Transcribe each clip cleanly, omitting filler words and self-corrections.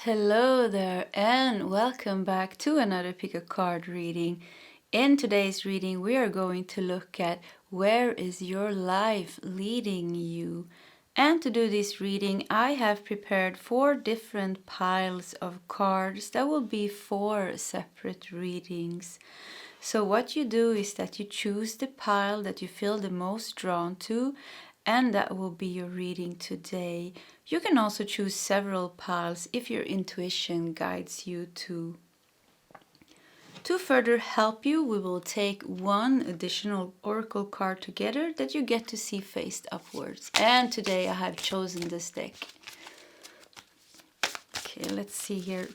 Hello there and welcome back to another pick a card reading. In today's reading we are going to look at where is your life leading you. And to do this reading I have prepared 4 different piles of cards that will be 4 separate readings. So what you do is that you choose the pile that you feel the most drawn to, and that will be your reading today. You can also choose several piles if your intuition guides you to. To further help you, we will take 1 additional oracle card together that you get to see faced upwards. And today I have chosen this deck. Okay, let's see here.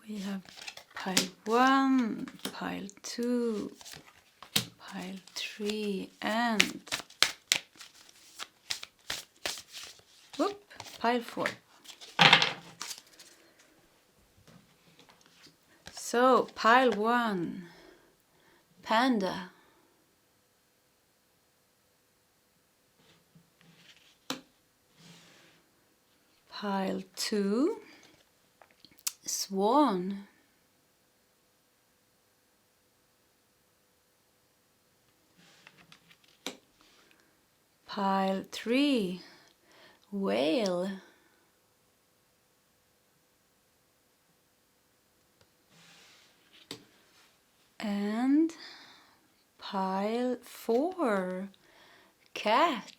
We have pile 1, pile 2, pile 3, and pile 4. So, pile 1, Panda. Pile 2, Swan. Pile 3, Whale. And pile 4, Cat.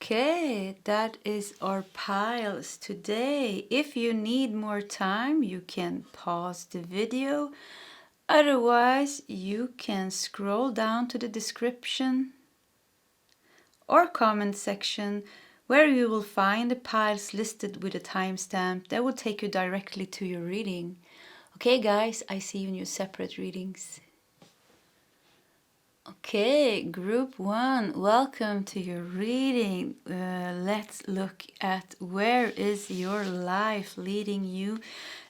Okay, that is our piles today. If you need more time, you can pause the video. Otherwise, you can scroll down to the description or comment section where you will find the piles listed with a timestamp that will take you directly to your reading. Okay guys, I see you in your separate readings. Okay, group 1, welcome to your reading. Let's look at where is your life leading you.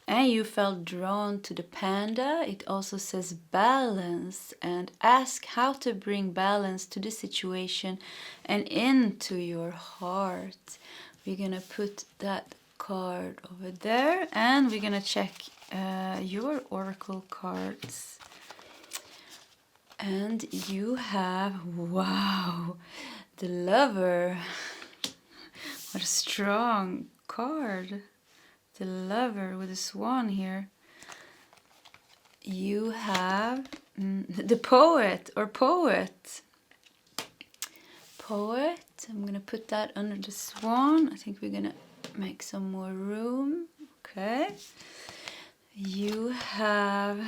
And you felt drawn to the panda. It also says balance, and ask how to bring balance to the situation and into your heart. We're gonna put that card over there and we're gonna check your oracle cards. And you have, wow, the Lover. What a strong card. The Lover with a swan here. You have the Poet or Poet. Poet, I'm gonna put that under the swan. I think we're gonna make some more room. Okay. You have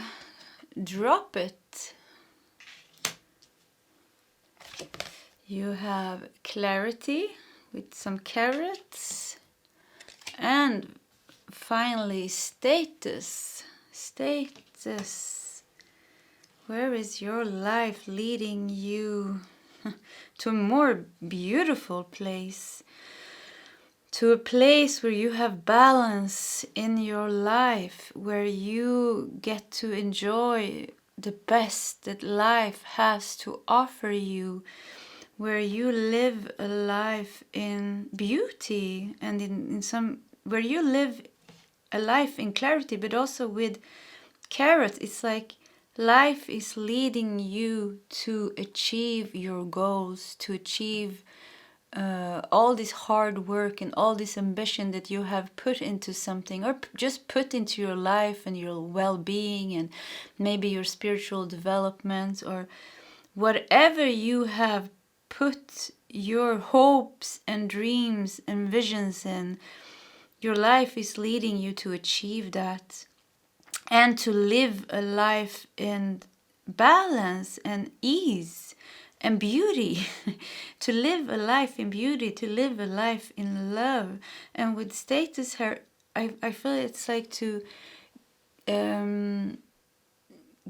Drop It. You have Clarity with some carrots. And finally, Status. Status. Where is your life leading you? To a more beautiful place. To a place where you have balance in your life. Where you get to enjoy the best that life has to offer you. Where you live a life in beauty and in some, where you live a life in clarity, but also with carrots. It's like life is leading you to achieve your goals, to achieve all this hard work and all this ambition that you have put into something, or just put into your life and your well-being and maybe your spiritual development, or whatever you have put your hopes and dreams and visions in. Your life is leading you to achieve that and to live a life in balance and ease and beauty. To live a life in beauty, to live a life in love. And with Status here, I feel it's like to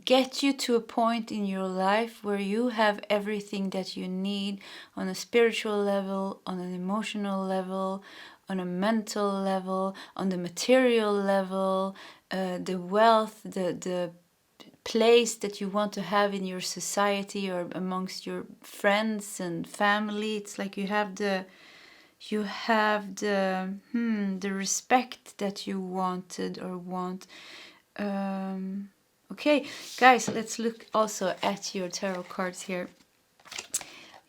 get you to a point in your life where you have everything that you need on a spiritual level, on an emotional level, on a mental level, on the material level, the wealth, the place that you want to have in your society or amongst your friends and family. It's like you have the the respect that you wanted or want. Okay, guys, let's look also at your tarot cards here.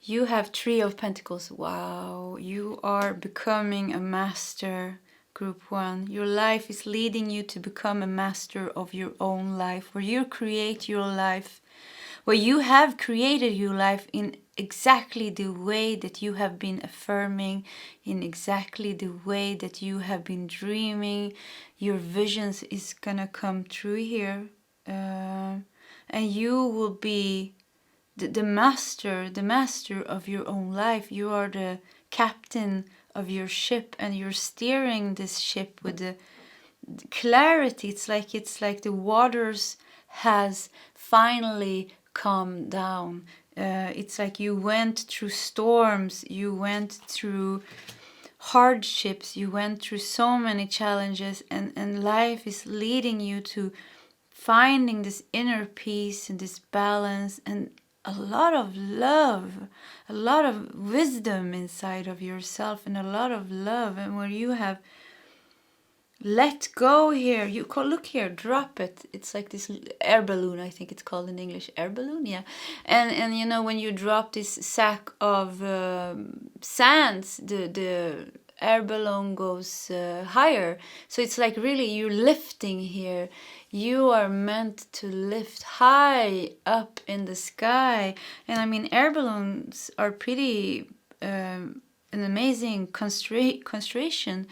You have Three of Pentacles. Wow, you are becoming a master, Group 1. Your life is leading you to become a master of your own life, where you create your life, where you have created your life in exactly the way that you have been affirming, in exactly the way that you have been dreaming. Your visions is gonna come true here, and you will be the master of your own life. You are the captain of your ship, and you're steering this ship with the clarity. It's like the waters has finally calmed down. It's like you went through storms, you went through hardships, you went through so many challenges, and life is leading you to finding this inner peace and this balance and a lot of love, a lot of wisdom inside of yourself, and a lot of love. And where you have let go here, you look here, drop it. It's like this air balloon, I think it's called in English, air balloon, yeah. And you know, when you drop this sack of sands, the air balloon goes higher. So it's like really you're lifting here. You are meant to lift high up in the sky. And I mean, air balloons are pretty an amazing construction.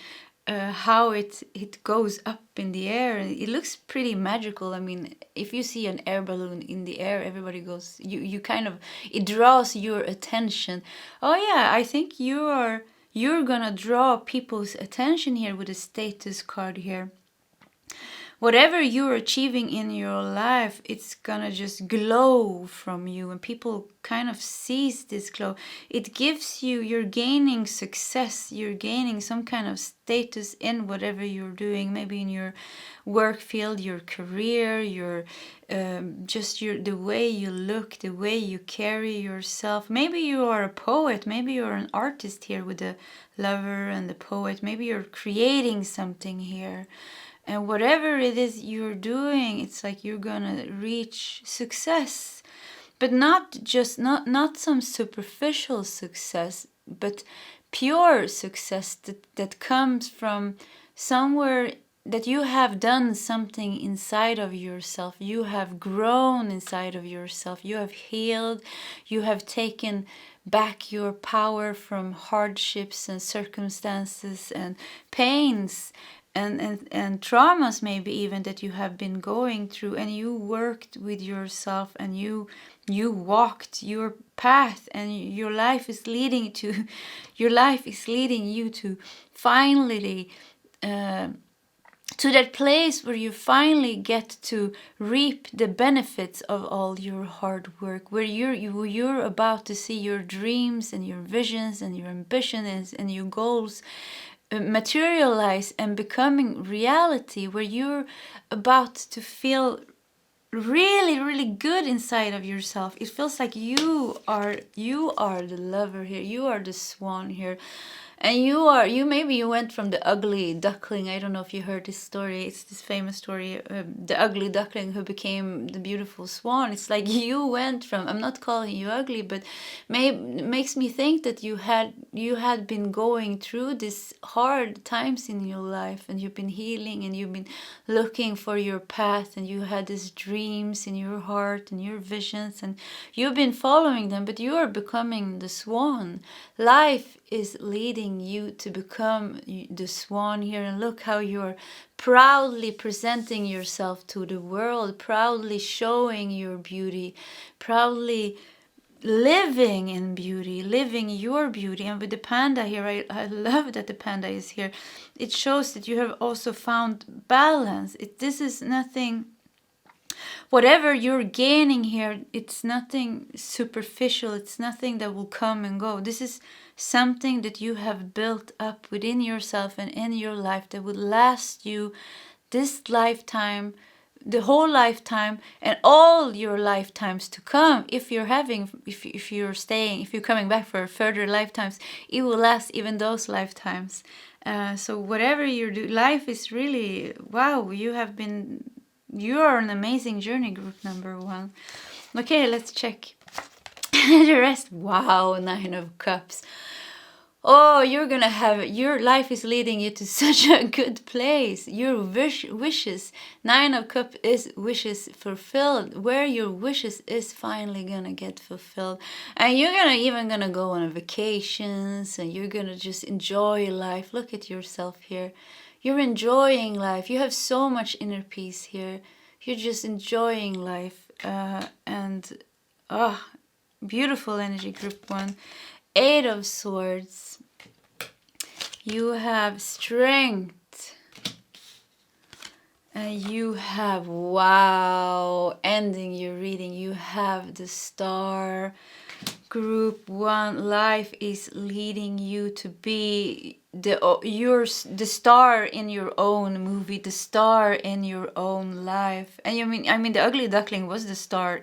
How it goes up in the air. It looks pretty magical. I mean, if you see an air balloon in the air, everybody goes, you kind of, it draws your attention. Oh yeah, I think you're gonna draw people's attention here with a status card here. Whatever you're achieving in your life, it's gonna just glow from you, and people kind of sees this glow. It gives you, you're gaining success, you're gaining some kind of status in whatever you're doing, maybe in your work field, your career, your the way you look, the way you carry yourself. Maybe you are a poet, maybe you're an artist here with the lover and the poet, maybe you're creating something here. And whatever it is you're doing, it's like you're gonna reach success. But not just, not some superficial success, but pure success that comes from somewhere that you have done something inside of yourself. You have grown inside of yourself. You have healed. You have taken back your power from hardships and circumstances and pains. And traumas maybe even that you have been going through, and you worked with yourself, and you walked your path, and your life is leading you to finally to that place where you finally get to reap the benefits of all your hard work, where you're about to see your dreams and your visions and your ambitions and your goals materialize and becoming reality, where you're about to feel really, really good inside of yourself. It feels like you are the lover here, you are the swan here. And you maybe you went from the ugly duckling. I don't know if you heard this story. It's this famous story, the ugly duckling who became the beautiful swan. It's like you went from, I'm not calling you ugly, but makes me think that you had been going through these hard times in your life, and you've been healing, and you've been looking for your path, and you had these dreams in your heart and your visions, and you've been following them, but you are becoming the swan. Life is leading you to become the swan here, and look how you're proudly presenting yourself to the world, proudly showing your beauty, proudly living in beauty, living your beauty. And with the panda here, I love that the panda is here. It shows that you have also found balance. This is nothing, whatever you're gaining here, it's nothing superficial. It's nothing that will come and go. This is something that you have built up within yourself and in your life that would last you this lifetime, the whole lifetime and all your lifetimes to come. If you're coming back for further lifetimes, it will last even those lifetimes. So whatever you do, life is really, wow, you are an amazing journey, group number 1. Okay, let's check the rest. Wow, 9 of Cups. Oh, your life is leading you to such a good place. Your wishes, 9 of Cups is wishes fulfilled. Where your wishes is finally gonna get fulfilled. And you're gonna go on vacations, and you're gonna just enjoy life. Look at yourself here. You're enjoying life. You have so much inner peace here. You're just enjoying life. Beautiful energy, group 1. 8 of Swords. You have strength. And you have, wow, ending your reading. You have the Star. Group 1, life is leading you to be the star in your own movie, the star in your own life. And I mean the ugly duckling is the star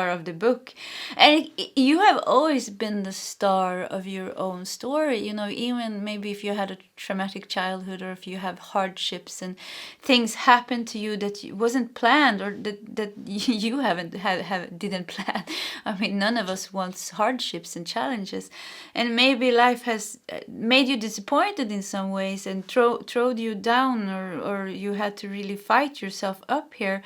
of the book, and you have always been the star of your own story. Even maybe if you had a traumatic childhood, or if you have hardships and things happen to you that wasn't planned, or that you didn't plan. I mean, none of us wants hardships and challenges, and maybe life has made you disappointed in some ways and throwed you down, or you had to really fight yourself up here.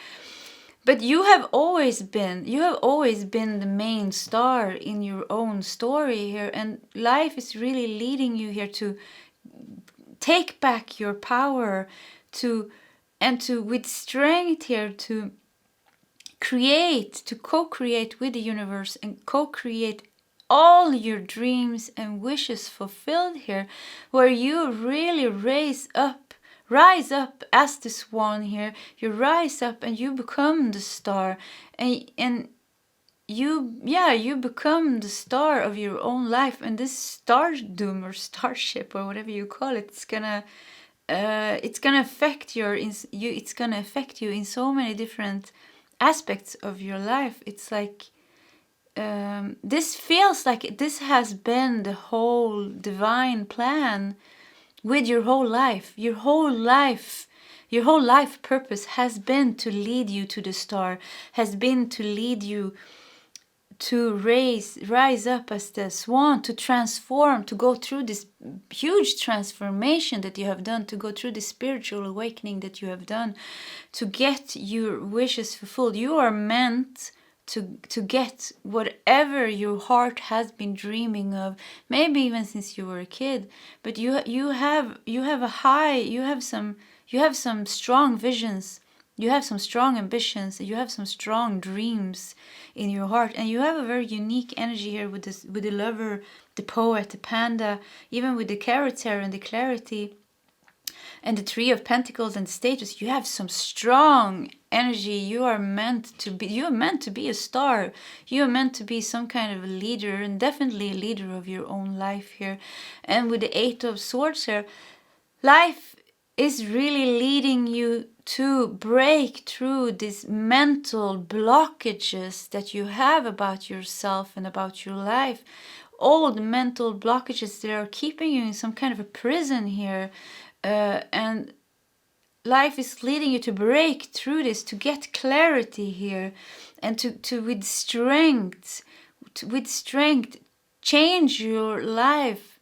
But you have always been the main star in your own story here, and life is really leading you here to take back your power, with strength here, to co-create with the universe, and co-create all your dreams and wishes fulfilled here, where you really rise up as the Swan here. You rise up and you become the star, and you become the star of your own life. And this stardom or starship or whatever you call it, it's gonna affect it's gonna affect you in so many different aspects of your life. It's like this feels like this has been the whole divine plan with your whole life. Your whole life purpose has been to lead you to the star, has been to lead you to rise up as the Swan, to transform, to go through this huge transformation that you have done, to go through the spiritual awakening that you have done, to get your wishes fulfilled. You are meant to get whatever your heart has been dreaming of, maybe even since you were a kid. But you have some strong visions, you have some strong ambitions, you have some strong dreams in your heart, and you have a very unique energy here with the Lover, the Poet, the Panda, even with the Carrots here and the Clarity and the Three of Pentacles and the Status. You have some strong energy. You are meant to be a star. You are meant to be some kind of a leader, and definitely a leader of your own life here. And with the Eight of Swords here, life is really leading you to break through these mental blockages that you have about yourself and about your life. Old mental blockages that are keeping you in some kind of a prison here. And life is leading you to break through this, to get clarity here, and to with strength change your life.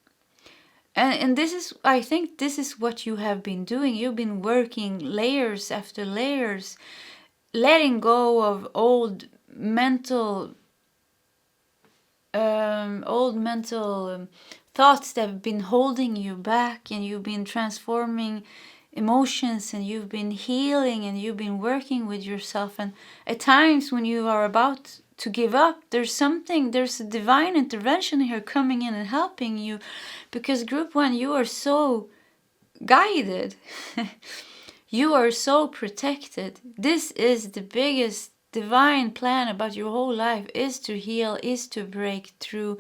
And this is, I think this is what you have been doing. You've been working layers after layers, letting go of old mental thoughts that have been holding you back, and you've been transforming emotions, and you've been healing, and you've been working with yourself. And at times when you are about to give up, there's a divine intervention here coming in and helping you, because Group 1, you are so guided. You are so protected. This is the biggest divine plan about your whole life, is to heal, is to break through,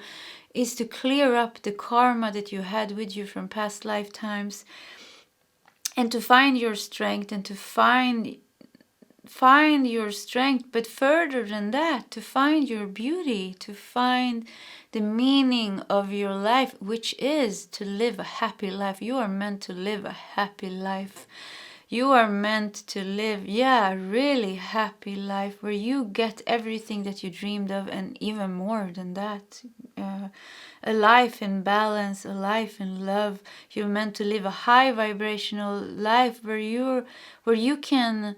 is to clear up the karma that you had with you from past lifetimes, and to find your strength, and to find find your strength, but further than that, to find your beauty, to find the meaning of your life, which is to live a happy life. You are meant to live a happy life. You are meant to live, a really happy life where you get everything that you dreamed of and even more than that. A life in balance, a life in love. You're meant to live a high vibrational life where you can,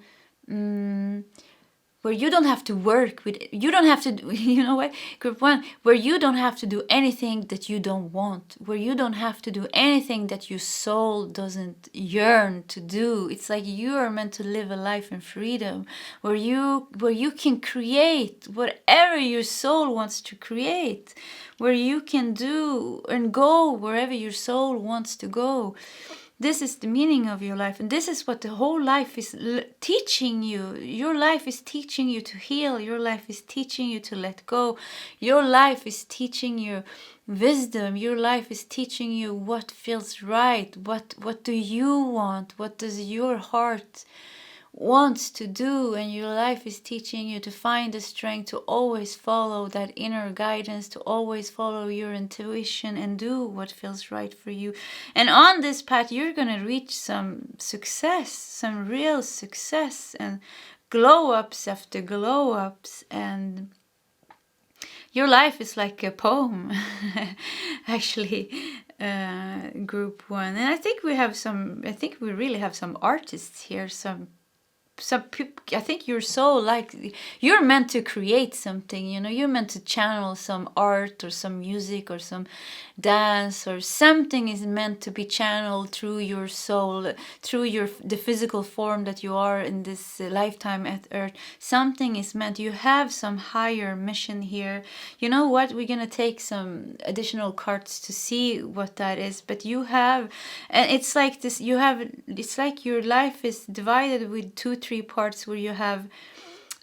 where you don't have to work with, you don't have to, you know what, group 1, where you don't have to do anything that you don't want, where you don't have to do anything that your soul doesn't yearn to do. It's like you are meant to live a life in freedom, where you can create whatever your soul wants to create, where you can do and go wherever your soul wants to go. This is the meaning of your life, and this is what the whole life is teaching you. Your life is teaching you to heal. Your life is teaching you to let go. Your life is teaching you wisdom. Your life is teaching you what feels right. What do you want? What does your heart wants to do? And your life is teaching you to find the strength to always follow that inner guidance, to always follow your intuition and do what feels right for you. And on this path you're gonna reach some success, some real success, and glow ups after glow ups, and your life is like a poem. Actually, group 1. And I think we really have some artists here, some people. I think your soul, like, you're meant to create something, you're meant to channel some art or some music or some dance, or something is meant to be channeled through your soul, through the physical form that you are in this lifetime at Earth. Something is meant. You have some higher mission here. You know what, we're gonna take some additional cards to see what that is, but you have, and it's like this, it's like your life is divided with 2-3 parts, where you have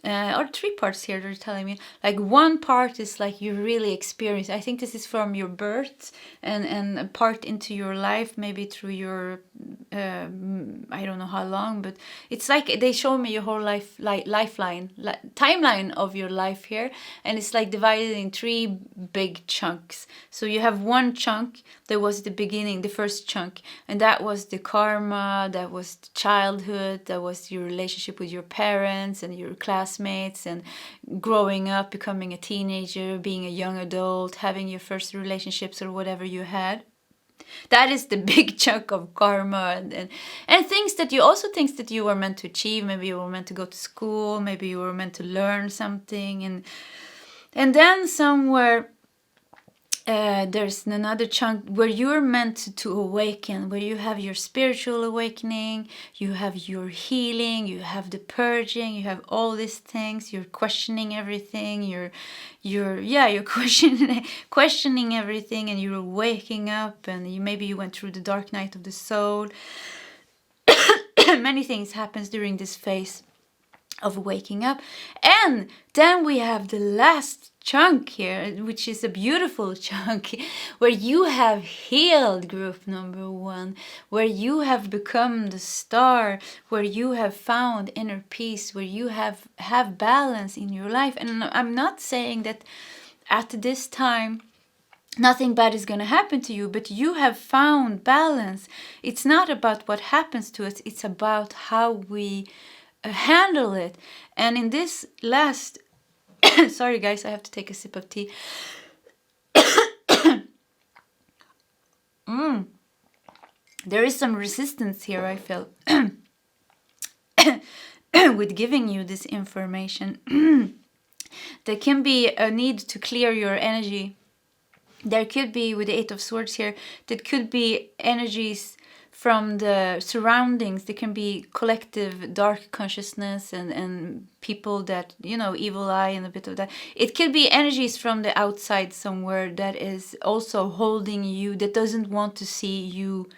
or 3 parts here, they're telling me. Like, one part is like you really experience. I think this is from your birth, and a part into your life, maybe through your I don't know how long, but it's like they show me your whole life, timeline of your life here, and it's like divided in 3 big chunks. So you have one chunk that was the beginning, the first chunk, and that was the karma, that was the childhood, that was your relationship with your parents and your classmates, and growing up, becoming a teenager, being a young adult, having your first relationships or whatever you had. That is the big chunk of karma, and things that you were meant to achieve. Maybe you were meant to go to school, maybe you were meant to learn something, and then somewhere there's another chunk where you're meant to awaken, where you have your spiritual awakening, you have your healing, you have the purging, you have all these things. You're questioning everything. You're questioning everything, and you're waking up, and maybe you went through the dark night of the soul. Many things happens during this phase of waking up, and then we have the last chunk here, which is a beautiful chunk, where you have healed, group number 1, where you have become the star, where you have found inner peace, where you have balance in your life. And I'm not saying that at this time nothing bad is going to happen to you, but you have found balance. It's not about what happens to us, it's about how we handle it. And in this last sorry guys, I have to take a sip of tea. There is some resistance here, I feel, with giving you this information. There can be a need to clear your energy. There could be, with the 8 of Swords here, there could be energies from the surroundings. There can be collective dark consciousness and people that, evil eye and a bit of that. It could be energies from the outside somewhere that is also holding you, that doesn't want to see you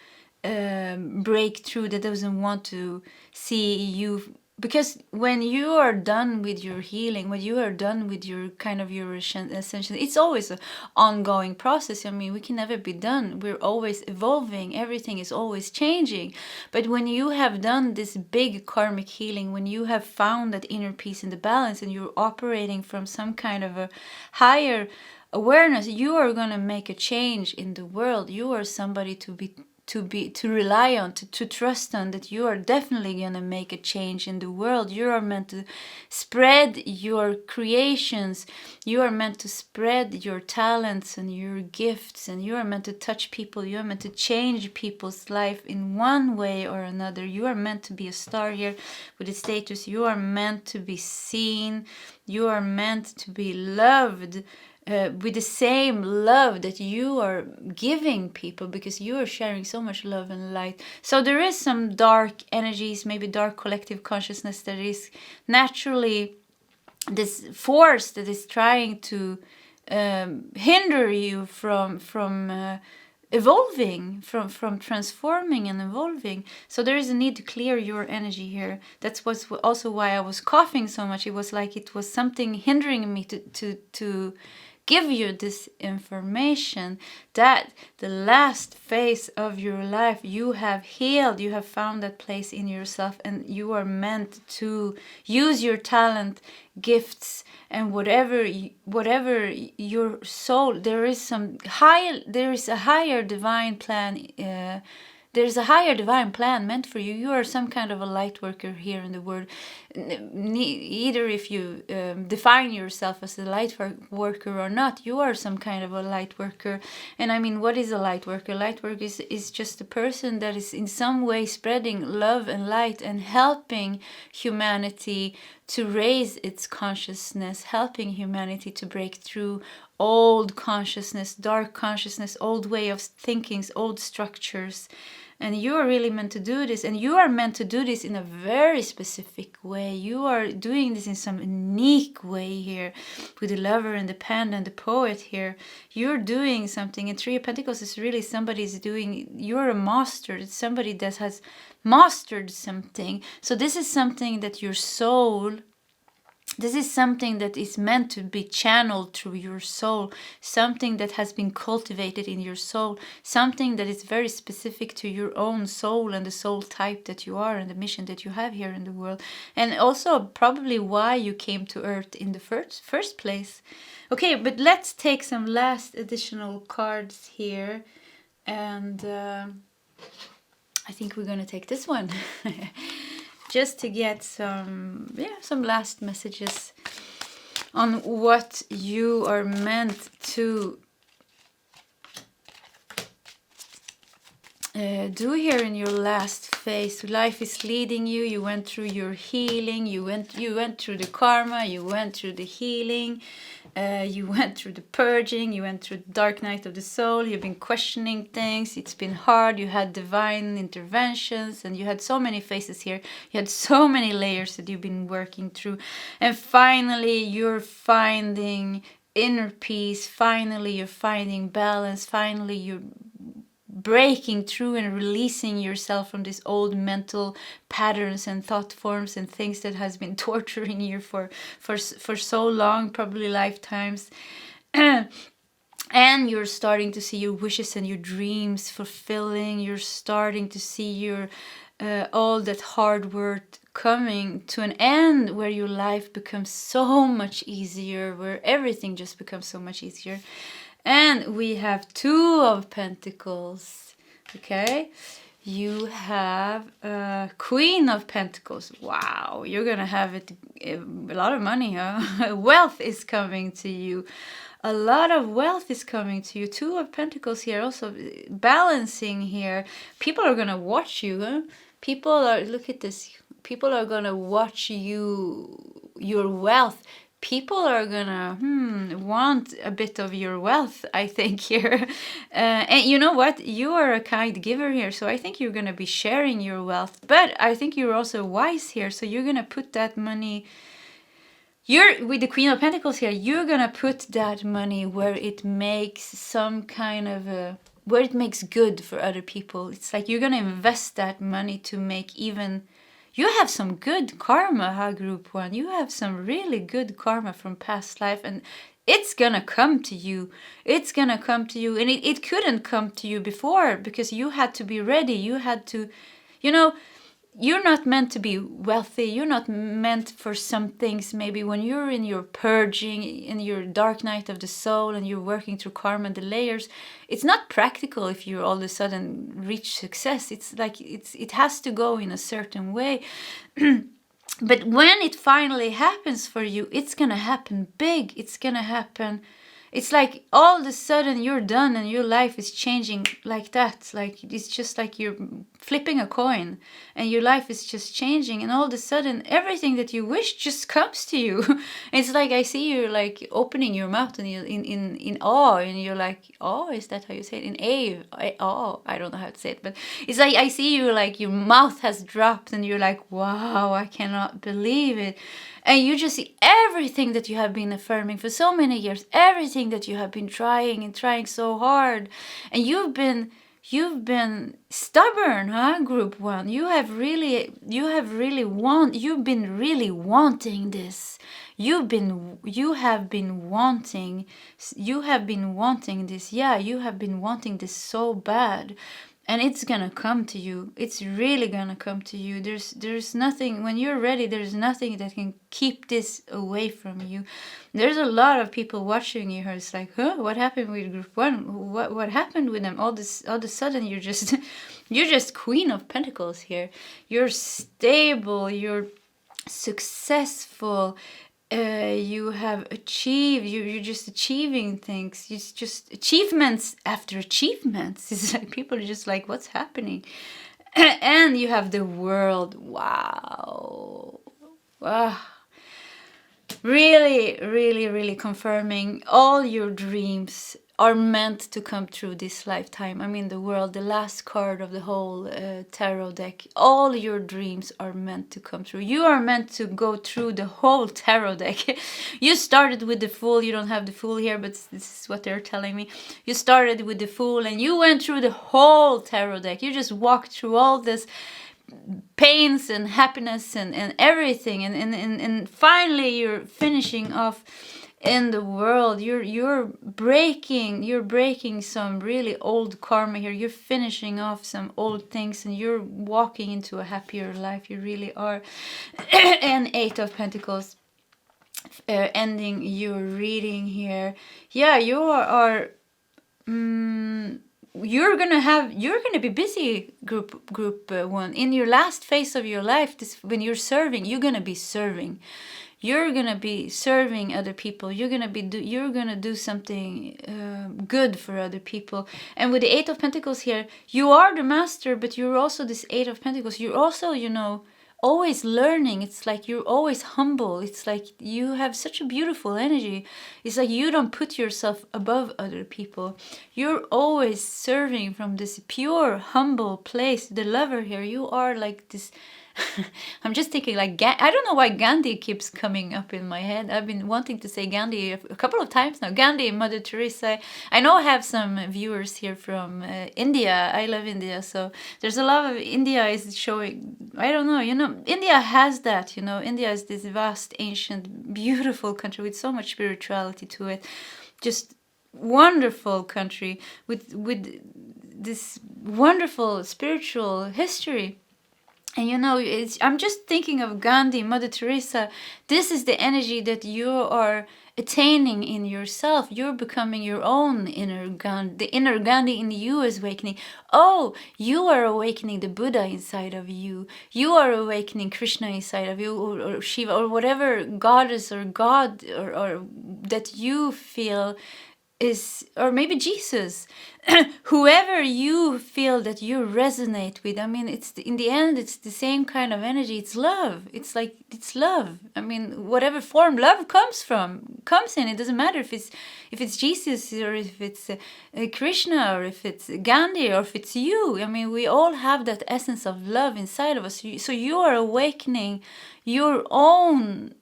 break through, that doesn't want to see you because when you are done with your healing, when you are done with your kind of your ascension, it's always an ongoing process. I mean, we can never be done. We're always evolving. Everything is always changing. But when you have done this big karmic healing, when you have found that inner peace and the balance, and you're operating from some kind of a higher awareness, you are going to make a change in the world. You are somebody to rely on, to trust on, that you are definitely going to make a change in the world. You are meant to spread your creations. You are meant to spread your talents and your gifts, and you are meant to touch people. You are meant to change people's life in one way or another. You are meant to be a star here with the status. You are meant to be seen. You are meant to be loved. With the same love that you are giving people, because you are sharing so much love and light. So there is some dark energies, maybe dark collective consciousness, that is naturally this force that is trying to hinder you from evolving, from transforming and evolving. So there is a need to clear your energy here. That's what's also why I was coughing so much. It was like it was something hindering me to give you this information, that the last phase of your life you have healed, you have found that place in yourself, and you are meant to use your talent, gifts, and whatever your soul, there is a higher divine plan. There's a higher divine plan meant for you. You are some kind of a light worker here in the world. Either if you define yourself as a light worker or not, you are some kind of a light worker. And I mean, what is a light worker? Light worker is just a person that is in some way spreading love and light and helping humanity to raise its consciousness, helping humanity to break through old consciousness, dark consciousness, old way of thinking, old structures. And you are really meant to do this, and you are meant to do this in a very specific way. You are doing this in some unique way here with the lover and the panda and the poet here. You're doing something, and Three of Pentacles is really somebody's doing, you're a master. It's somebody that has mastered something. So this is something that your soul, this is something that is meant to be channeled through your soul, something that has been cultivated in your soul, something that is very specific to your own soul and the soul type that you are and the mission that you have here in the world. And also probably why you came to Earth in the first place. Okay, but let's take some last additional cards here. And I think we're going to take this one. Just to get some last messages on what you are meant to do here in your last phase. Life is leading you. You went through your healing. You went through the karma. You went through the healing. You went through the purging. You went through the dark night of the soul. You've been questioning things. It's been hard. You had divine interventions, and you had so many phases here. You had so many layers that you've been working through. And finally, you're finding inner peace. Finally, you're finding balance. Finally, you're breaking through and releasing yourself from these old mental patterns and thought forms and things that has been torturing you for so long, probably lifetimes. And you're starting to see your wishes and your dreams fulfilling. You're starting to see your all that hard work coming to an end, where your life becomes so much easier, where everything just becomes so much easier. And we have Two of Pentacles, okay? You have Queen of Pentacles. Wow, you're going to have a lot of money, huh? Wealth is coming to you. A lot of wealth is coming to you. Two of Pentacles here, also balancing here. People are going to watch you, huh? People are, look at this. People are going to watch you, your wealth. People are gonna want a bit of your wealth, I think, here. And you know what? You are a kind giver here, so I think you're gonna be sharing your wealth. But I think you're also wise here, so you're gonna put that money... You're with the Queen of Pentacles here, you're gonna put that money where it makes some kind of where it makes good for other people. It's like you're gonna invest that money to make even you have some good karma, Group 1. You have some really good karma from past life, and it's gonna come to you. It's gonna come to you, and it couldn't come to you before because you had to be ready. You had to, you know, you're not meant to be wealthy. You're not meant for some things. Maybe when you're in your purging, in your dark night of the soul, and you're working through karma and the layers, it's not practical if you all of a sudden reach success. It's like it has to go in a certain way. But when it finally happens for you, it's gonna happen big. It's gonna happen. It's like all of a sudden you're done and your life is changing like that. Like it's just like you're flipping a coin and your life is just changing, and all of a sudden everything that you wish just comes to you. It's like I see you like opening your mouth and you in awe, and you're like, oh, is that how you say it? In awe, I don't know how to say it, but it's like I see you like your mouth has dropped and you're like, wow, I cannot believe it. And you just see everything that you have been affirming for so many years, everything that you have been trying so hard. And you've been stubborn, Group 1. You've been really wanting this. You have been wanting this. Yeah, you have been wanting this so bad. And it's gonna come to you. It's really gonna come to you. There's nothing, when you're ready, there's nothing that can keep this away from you. There's a lot of people watching you who is like, huh, what happened with Group 1? What happened with them? All of a sudden you're just Queen of Pentacles here. You're stable, you're successful. You have achieved, you're just achieving things. It's just achievements after achievements. It's like people are just like, what's happening? And you have the world. Wow. Really, really, really confirming all your dreams are meant to come through this lifetime. I mean, the world, the last card of the whole tarot deck. All your dreams are meant to come through. You are meant to go through the whole tarot deck. You started with the Fool. You don't have the Fool here, but this is what they're telling me. You started with the Fool and you went through the whole tarot deck. You just walked through all this pains and happiness and everything. And finally you're finishing off in the world. You're breaking some really old karma here. You're finishing off some old things and you're walking into a happier life. You really are. And 8 of Pentacles, ending your reading here. Yeah, you are you're gonna be busy, group 1, in your last phase of your life. When you're serving, you're gonna be serving. You're gonna be serving other people. You're gonna do something good for other people. And with the 8 of Pentacles here, you are the master, but you're also this 8 of Pentacles. You're also, always learning. It's like you're always humble. It's like you have such a beautiful energy. It's like you don't put yourself above other people. You're always serving from this pure, humble place. The lover here, you are like this. I'm just thinking like, I don't know why Gandhi keeps coming up in my head. I've been wanting to say Gandhi a couple of times now. Gandhi, Mother Teresa. I know I have some viewers here from India. I love India. So there's a lot of India is showing, I don't know, India has that, India is this vast, ancient, beautiful country with so much spirituality to it. Just wonderful country with this wonderful spiritual history. And I'm just thinking of Gandhi, Mother Teresa. This is the energy that you are attaining in yourself. You're becoming your own inner Gandhi. The inner Gandhi in you is awakening. Oh, you are awakening the Buddha inside of you. You are awakening Krishna inside of you, or Shiva, or whatever goddess or god or that you feel is, or maybe Jesus, whoever you feel that you resonate with. I mean, in the end, it's the same kind of energy. It's love. It's love. I mean, whatever form love comes in. It doesn't matter if it's Jesus, or if it's Krishna, or if it's Gandhi, or if it's you. I mean, we all have that essence of love inside of us. So you are awakening your own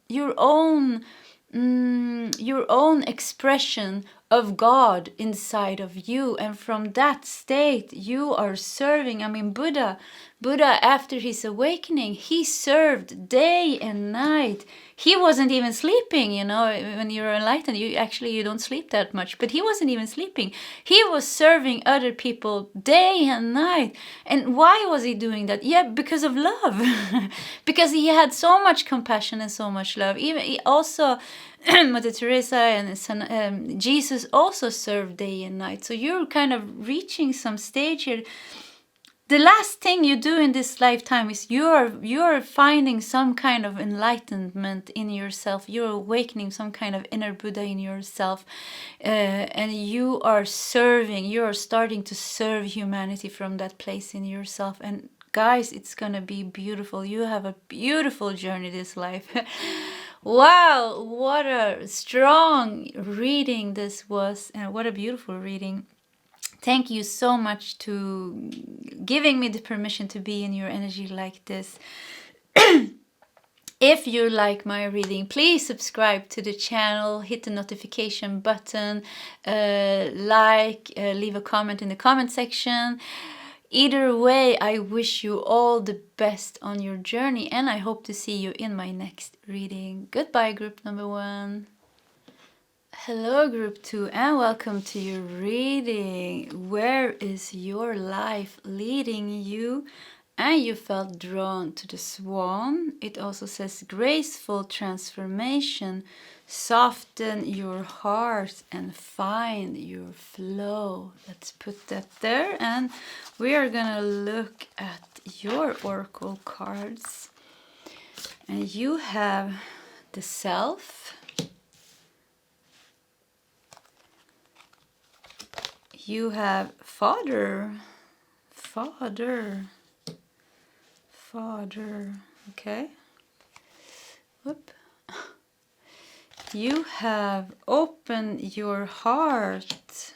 expression of God inside of you, and from that state you are serving. I mean, Buddha after his awakening, he served day and night. He wasn't even sleeping, you know. When you're enlightened, you don't sleep that much, but he wasn't even sleeping. He was serving other people day and night. And why was he doing that? Yeah, because of love. Because he had so much compassion and so much love. Even he also Mother Teresa and Jesus also served day and night. So you're kind of reaching some stage here. The last thing you do in this lifetime is you're finding some kind of enlightenment in yourself. You're awakening some kind of inner Buddha in yourself, and you are serving. You are starting to serve humanity from that place in yourself. And guys, it's gonna be beautiful. You have a beautiful journey this life. Wow, what a strong reading this was, and what a beautiful reading. Thank you so much to giving me the permission to be in your energy like this. If you like my reading, please subscribe to the channel, hit the notification button, leave a comment in the comment section. Either way, I wish you all the best on your journey, and I hope to see you in my next reading. Goodbye, group number 1. Hello, group 2, and welcome to your reading. Where is your life leading you? And you felt drawn to the Swan. It also says graceful transformation. Soften your heart and find your flow. Let's put that there, and we are gonna look at your oracle cards. And you have the Self. You have Father, okay. Whoop. You have Open Your Heart.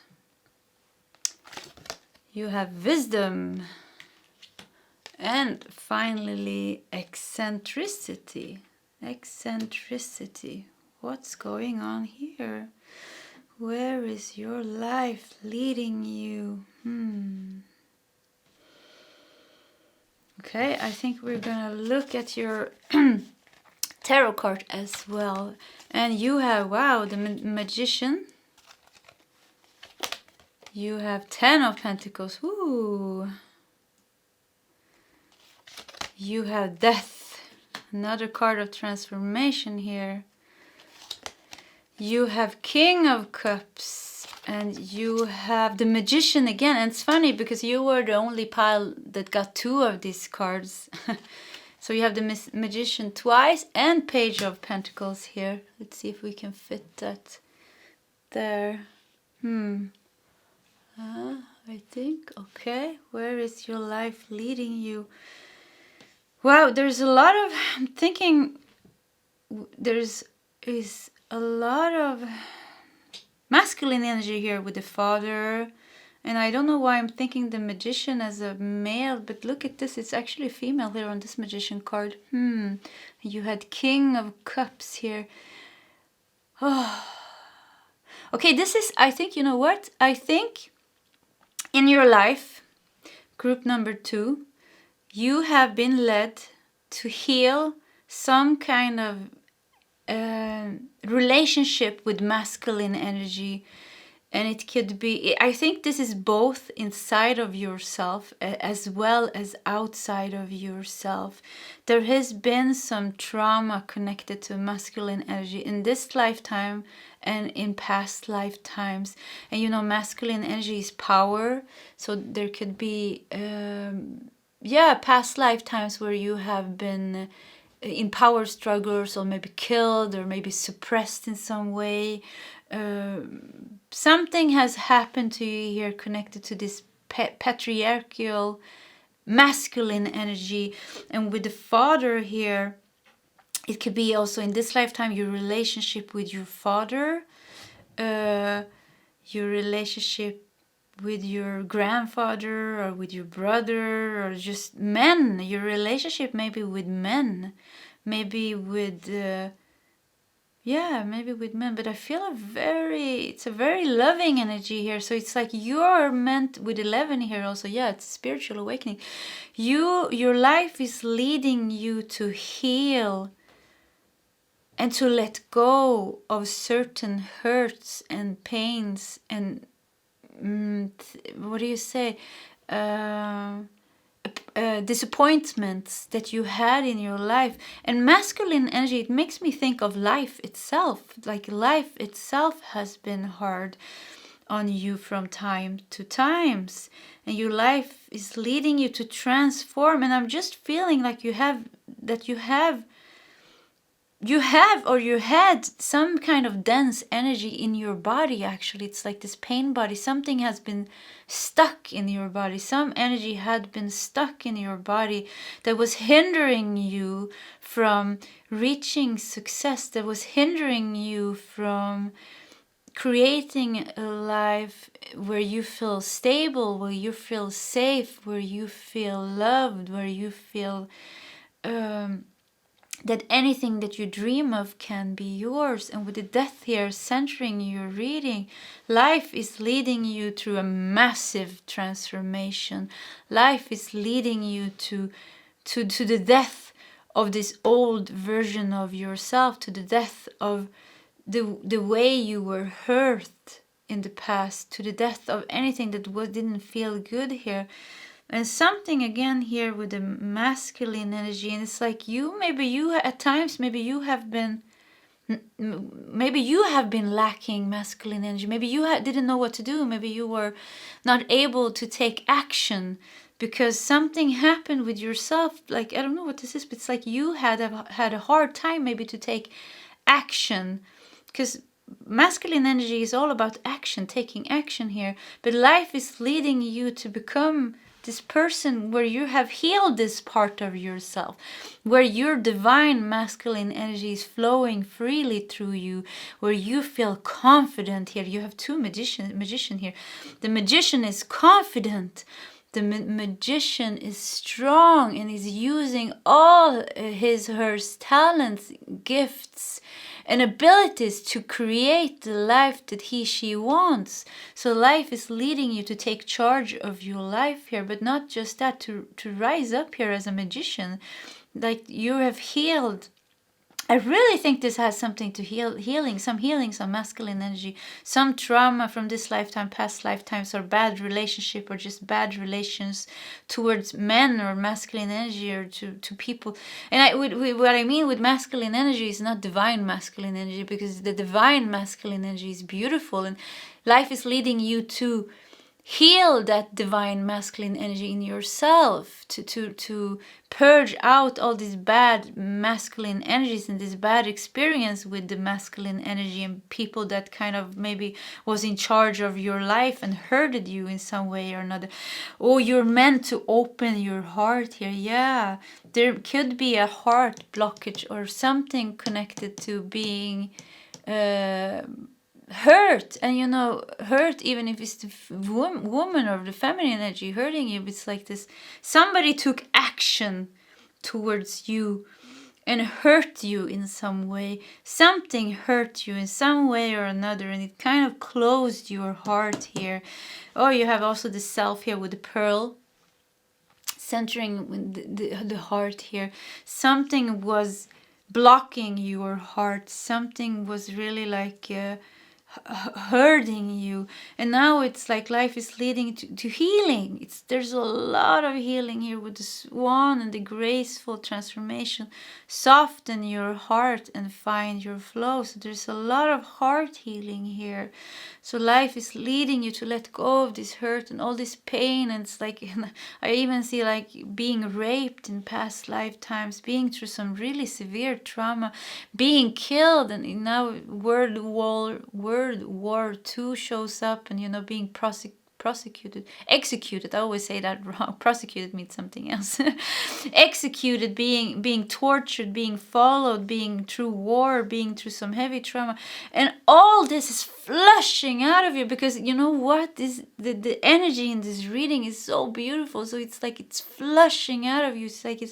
You have Wisdom. And finally, Eccentricity. What's going on here? Where is your life leading you? Okay, I think we're gonna look at your tarot card as well. And you have, wow, the Magician. You have 10 of Pentacles. Ooh. You have Death. Another card of transformation here. You have King of Cups, and you have the Magician again. And it's funny because you were the only pile that got 2 of these cards. So you have the Magician twice and Page of Pentacles here. Let's see if we can fit that there. I think, okay. Where is your life leading you? Wow, there's a lot of, I'm thinking is a lot of masculine energy here with the Father, and I don't know why I'm thinking the Magician as a male, but look at this, it's actually a female here on this Magician card. You had King of Cups here. Oh, okay, this is, I think, you know what, I think in your life, group number 2, you have been led to heal some kind of relationship with masculine energy, and it could be, I think this is both inside of yourself as well as outside of yourself. There has been some trauma connected to masculine energy in this lifetime and in past lifetimes, and you know, masculine energy is power, so there could be past lifetimes where you have been in power struggles, or maybe killed, or maybe suppressed in some way. Something has happened to you here connected to this patriarchal masculine energy. And with the Father here, it could be also in this lifetime your relationship with your father, your relationship with your grandfather, or with your brother, or just men, your relationship maybe with men, maybe with Yeah, maybe with men, but I feel it's a very loving energy here. So it's like you're meant with 11 here also. Yeah, it's spiritual awakening. Your life is leading you to heal and to let go of certain hurts and pains and what do you say? Disappointments that you had in your life. And masculine energy, it makes me think of life itself. Like life itself has been hard on you from time to times, and your life is leading you to transform. And I'm just feeling like you had some kind of dense energy in your body. Actually, it's like this pain body. Something has been stuck in your body. Some energy had been stuck in your body that was hindering you from reaching success, that was hindering you from creating a life where you feel stable, where you feel safe, where you feel loved, where you feel that anything that you dream of can be yours. And with the death here centering your reading, life is leading you through a massive transformation. Life is leading you to the death of this old version of yourself, to the death of the way you were hurt in the past, to the death of anything that didn't feel good here. And something again here with the masculine energy, and it's like maybe you have been lacking masculine energy. Maybe you didn't know what to do. Maybe you were not able to take action because something happened with yourself. Like, I don't know what this is, but it's like you had a hard time maybe to take action, because masculine energy is all about action, taking action here. But life is leading you to become this person where you have healed this part of yourself, where your divine masculine energy is flowing freely through you, where you feel confident here. You have two magician here. The magician is confident. The magician is strong and is using all her talents, gifts, and abilities to create the life that she wants. So life is leading you to take charge of your life here, but not just that, to rise up here as a magician. Like you have healed. I really think this has something to healing, some masculine energy, some trauma from this lifetime, past lifetimes, or bad relationship, or just bad relations towards men or masculine energy, or to people. And what I mean with masculine energy is not divine masculine energy, because the divine masculine energy is beautiful, and life is leading you to heal that divine masculine energy in yourself, to purge out all these bad masculine energies and this bad experience with the masculine energy and people that kind of maybe was in charge of your life and hurted you in some way or another. Oh, you're meant to open your heart here. Yeah, there could be a heart blockage or something connected to being hurt. And hurt, even if it's the woman or the feminine energy hurting you, it's like this, somebody took action towards you and hurt you in some way. Something hurt you in some way or another, and it kind of closed your heart here. Oh, you have also the self here with the pearl centering the heart here. Something was blocking your heart. Something was really like hurting you, and now it's like life is leading to healing. There's a lot of healing here with the swan and the graceful transformation. Soften your heart and find your flow. So there's a lot of heart healing here. So life is leading you to let go of this hurt and all this pain. And it's like, I even see like being raped in past lifetimes, being through some really severe trauma, being killed, and now World War II shows up, and being executed. I always say that wrong. Prosecuted means something else. Executed, being tortured, being followed, being through war, being through some heavy trauma, and all this is flushing out of you, because you know what, the energy in this reading is so beautiful. So it's like it's flushing out of you. It's like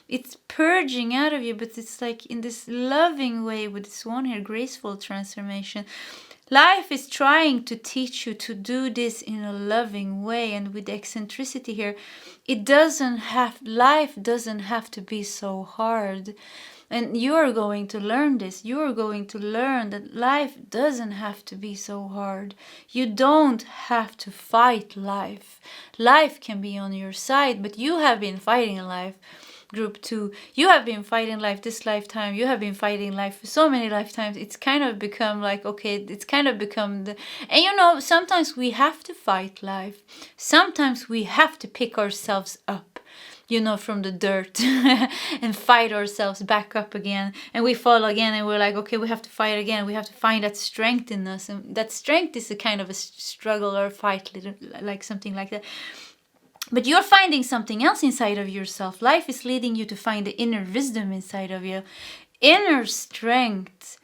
it's purging out of you, but it's like in this loving way with the swan here, graceful transformation. Life is trying to teach you to do this in a loving way, and with the eccentricity here, life doesn't have to be so hard. And you are going to learn this. You are going to learn that life doesn't have to be so hard. You don't have to fight life. Life can be on your side, but you have been fighting life. Group 2, you have been fighting life this lifetime. You have been fighting life for so many lifetimes. It's kind of become like, okay, it's kind of become the... And you know, sometimes we have to fight life. Sometimes we have to pick ourselves up, you know, from the dirt and fight ourselves back up again. And we fall again and we're like, okay, we have to fight again. We have to find that strength in us. And that strength is a kind of a struggle or a fight, like something like that. But you're finding something else inside of yourself. Life is leading you to find the inner wisdom inside of you. Inner strength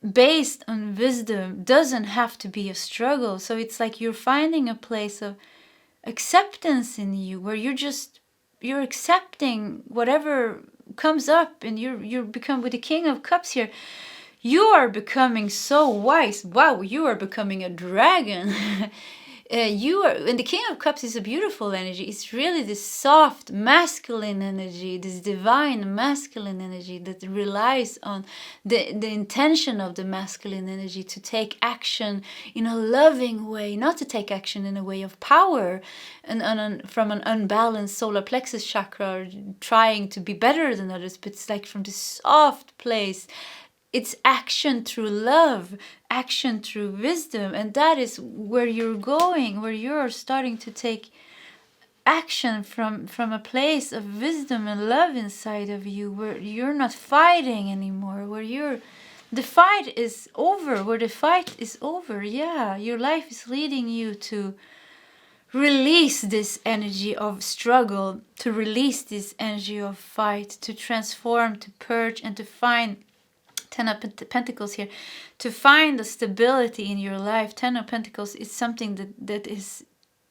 based on wisdom doesn't have to be a struggle. So it's like you're finding a place of acceptance in you where you're accepting whatever comes up, and you're become with the King of Cups here. You are becoming so wise. Wow, you are becoming a dragon. And the King of Cups is a beautiful energy. It's really this soft masculine energy, this divine masculine energy that relies on the intention of the masculine energy to take action in a loving way, not to take action in a way of power and from an unbalanced solar plexus chakra, or trying to be better than others, but it's like from this soft place. It's action through love, action through wisdom. And that is where you're going, where you're starting to take action from a place of wisdom and love inside of you, where you're not fighting anymore, the fight is over. Yeah, your life is leading you to release this energy of struggle, to release this energy of fight, to transform, to purge, and to find Ten of Pentacles here, to find the stability in your life. Ten of Pentacles is something that is,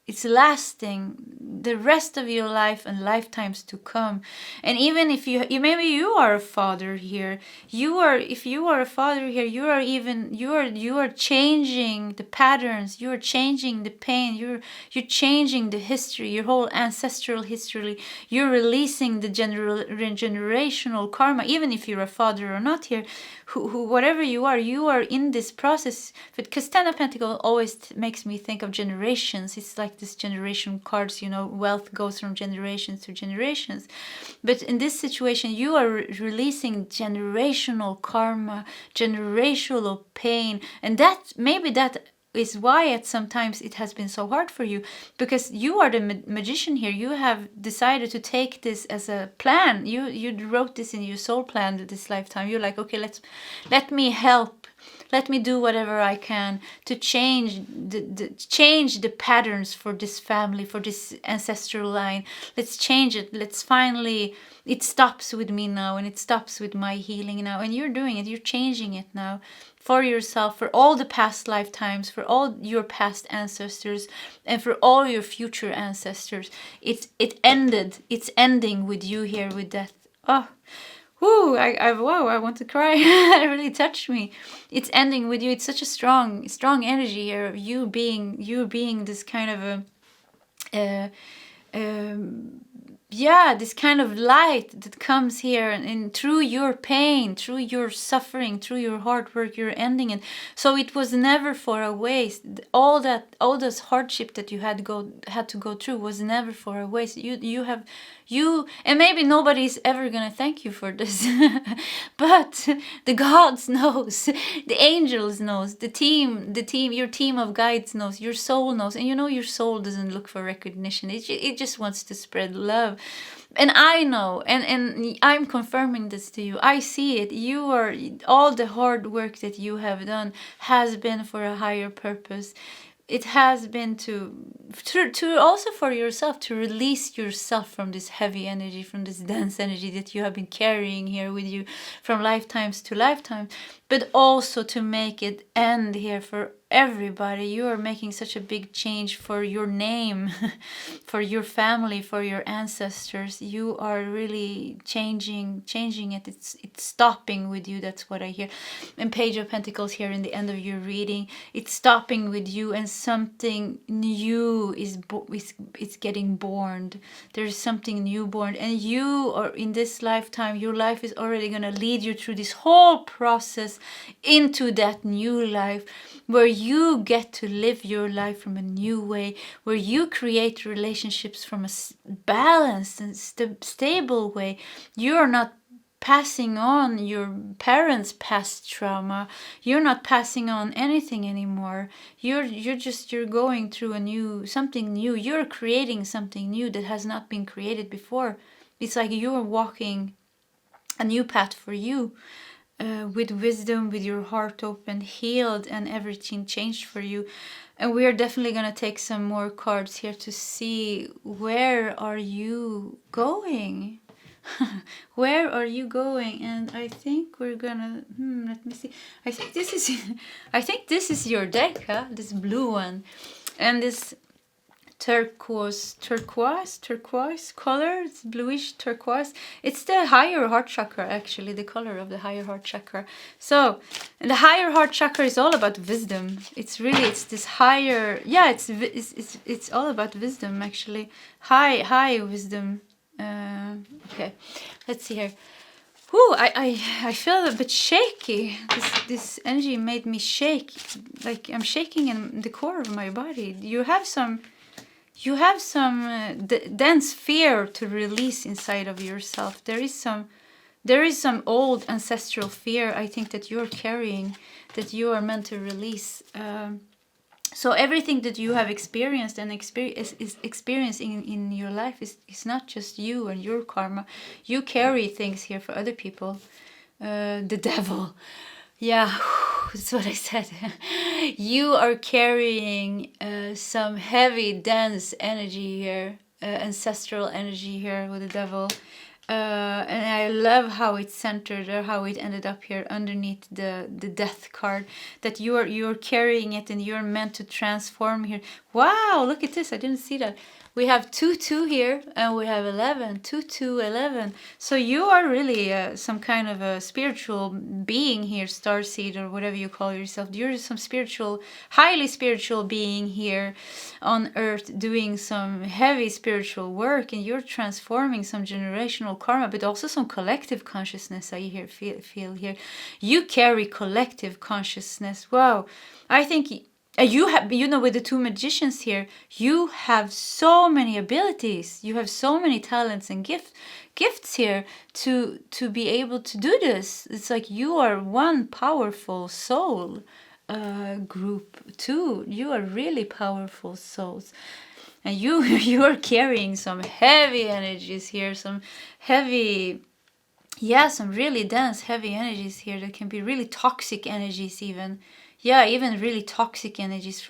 it's lasting the rest of your life and lifetimes to come. And even if you maybe you are a father here, if you are a father here, you are changing the patterns, you are changing the pain, you're changing the history, your whole ancestral history. You're releasing the generational karma, even if you're a father or not here, who whatever you are in this process. Because Ten of Pentacles always makes me think of generations. It's like this generation cards, you know, wealth goes from generations to generations. But in this situation, you are releasing generational karma, generational pain, and that is why sometimes it has been so hard for you, because you are the magician here. You have decided to take this as a plan. You wrote this in your soul plan this lifetime. You're like, okay, let me help. Let me do whatever I can to change the patterns for this family, for this ancestral line. Let's change it. It stops with me now, and it stops with my healing now. And you're doing it. You're changing it now for yourself, for all the past lifetimes, for all your past ancestors, and for all your future ancestors. It ended. It's ending with you here with death. Oh. Woo, I want to cry. It really touched me. It's ending with you. It's such a strong energy here of you being this kind of this kind of light that comes here, and through your pain, through your suffering, through your hard work, you're ending it. So it was never for a waste. All those hardship that you had to go through was never for a waste. You and maybe nobody's ever gonna thank you for this, but the gods knows, the angels knows, the team, your team of guides knows, your soul knows, and you know your soul doesn't look for recognition. It just wants to spread love. And I know, and I'm confirming this to you. I see it. All the hard work that you have done has been for a higher purpose. It has been to to also for yourself, to release yourself from this heavy energy, from this dense energy that you have been carrying here with you from lifetimes to lifetimes, but also to make it end here for everybody. You are making such a big change for your name, for your family, for your ancestors. You are really changing it. It's stopping with you. That's what I hear. And Page of Pentacles here in the end of your reading, it's stopping with you, and something new is getting born. There's something new born, and you are in this lifetime, your life is already going to lead you through this whole process into that new life, where you get to live your life from a new way, where you create relationships from a balanced and stable way. You are not passing on your parents' past trauma. You're not passing on anything anymore. You're going through something new. You're creating something new that has not been created before. It's like you're walking a new path for you. With wisdom, with your heart open, healed, and everything changed for you. And we are definitely going to take some more cards here to see, where are you going? Where are you going? And I think we're gonna let me see. I think this is your deck, huh? This blue one, and this turquoise color. It's bluish turquoise. It's the higher heart chakra, actually, the color of the higher heart chakra. So, and the higher heart chakra is all about wisdom. It's this higher, it's all about wisdom, actually. High wisdom. Okay, let's see here. Ooh, I feel a bit shaky. This energy made me shake, like I'm shaking in the core of my body. You have some dense fear to release inside of yourself. There is some old ancestral fear, I think, that you're carrying, that you are meant to release. So everything that you have experienced and is experiencing in your life is not just you and your karma. You carry things here for other people. The devil. Yeah, that's what I said. You are carrying some heavy, dense energy here, ancestral energy here with the devil. And I love how it's centered, or how it ended up here underneath the death card, that you're carrying it and you're meant to transform here. Wow, look at this. I didn't see that. We have 2-2 here, and we have 11, 2-2, 11. So you are really some kind of a spiritual being here, starseed, or whatever you call yourself. You're some highly spiritual being here on earth, doing some heavy spiritual work, and you're transforming some generational karma, but also some collective consciousness. I feel here. You carry collective consciousness. Wow. I think you have, with the two magicians here, you have so many abilities. You have so many talents and gifts here to be able to do this. It's like you are one powerful soul. Group 2, you are really powerful souls. And you are carrying some heavy energies here, some really dense, heavy energies here that can be really toxic energies even. Yeah, even really toxic energies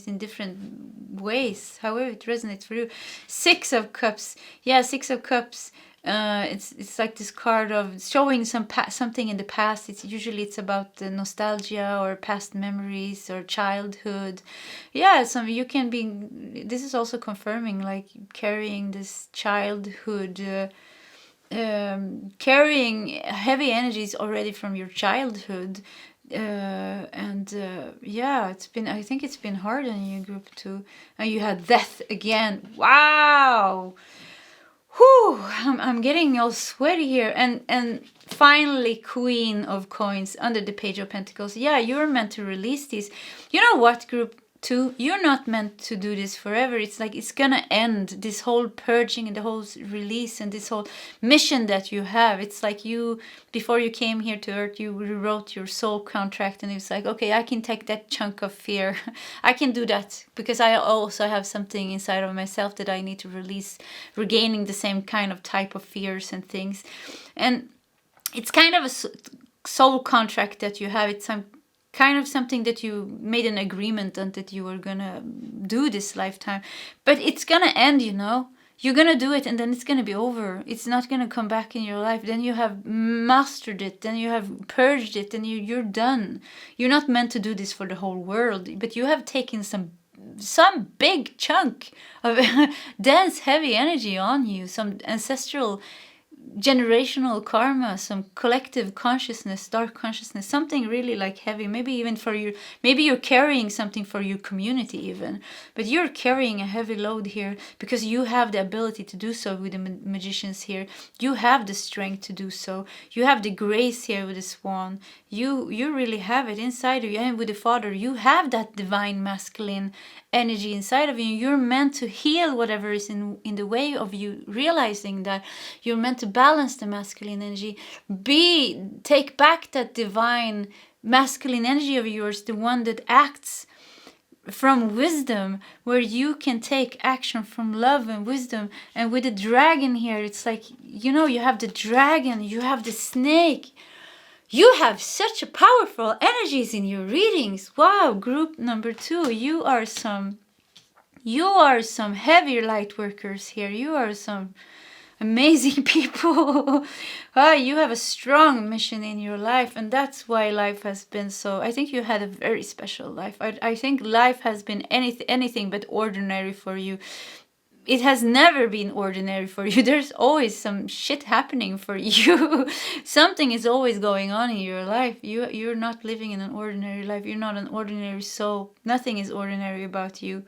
in different ways, however it resonates for you. 6 of Cups. Yeah, 6 of Cups. It's like this card of showing something in the past. It's about the nostalgia or past memories or childhood. Yeah, you can be. This is also confirming, like, carrying this childhood. Carrying heavy energies already from your childhood. I think it's been hard on you, Group 2. And you had death again. Wow. Whew, I'm getting all sweaty here. And finally, Queen of Coins under the Page of Pentacles. Yeah, you're meant to release these. You know what, Group 2? You're not meant to do this forever. It's like it's gonna end, this whole purging and the whole release and this whole mission that you have. It's like you, before you came here to Earth, you rewrote your soul contract, and it's like, okay, I can take that chunk of fear. I can do that because I also have something inside of myself that I need to release, regaining the same kind of type of fears and things. And it's kind of a soul contract that you have. It's kind of something that you made an agreement on that you were gonna do this lifetime. But it's gonna end, you know. You're gonna do it and then it's gonna be over. It's not gonna come back in your life. Then you have mastered it. Then you have purged it and you're done. You're not meant to do this for the whole world. But you have taken some big chunk of dense, heavy energy on you. Some ancestral generational karma, some collective consciousness, dark consciousness, something really like heavy, maybe even for you, maybe you're carrying something for your community even, but you're carrying a heavy load here because you have the ability to do so with the magicians here. You have the strength to do so. You have the grace here with the swan. You really have it inside of you, and with the father you have that divine masculine energy inside of you. You're meant to heal whatever is in the way of you realizing that. You're meant to balance the masculine energy, take back that divine masculine energy of yours, the one that acts from wisdom, where you can take action from love and wisdom. And with the dragon here, it's like, you know, you have the dragon, you have the snake. You have such a powerful energies in your readings. Wow, group number 2, you are some heavy light workers here. You are some amazing people. You have a strong mission in your life, and that's why life has been so. I think you had a very special life. I think life has been anything but ordinary for you. It has never been ordinary for you. There's always some shit happening for you. Something is always going on in your life. You're not living in an ordinary life. You're not an ordinary soul. Nothing is ordinary about you.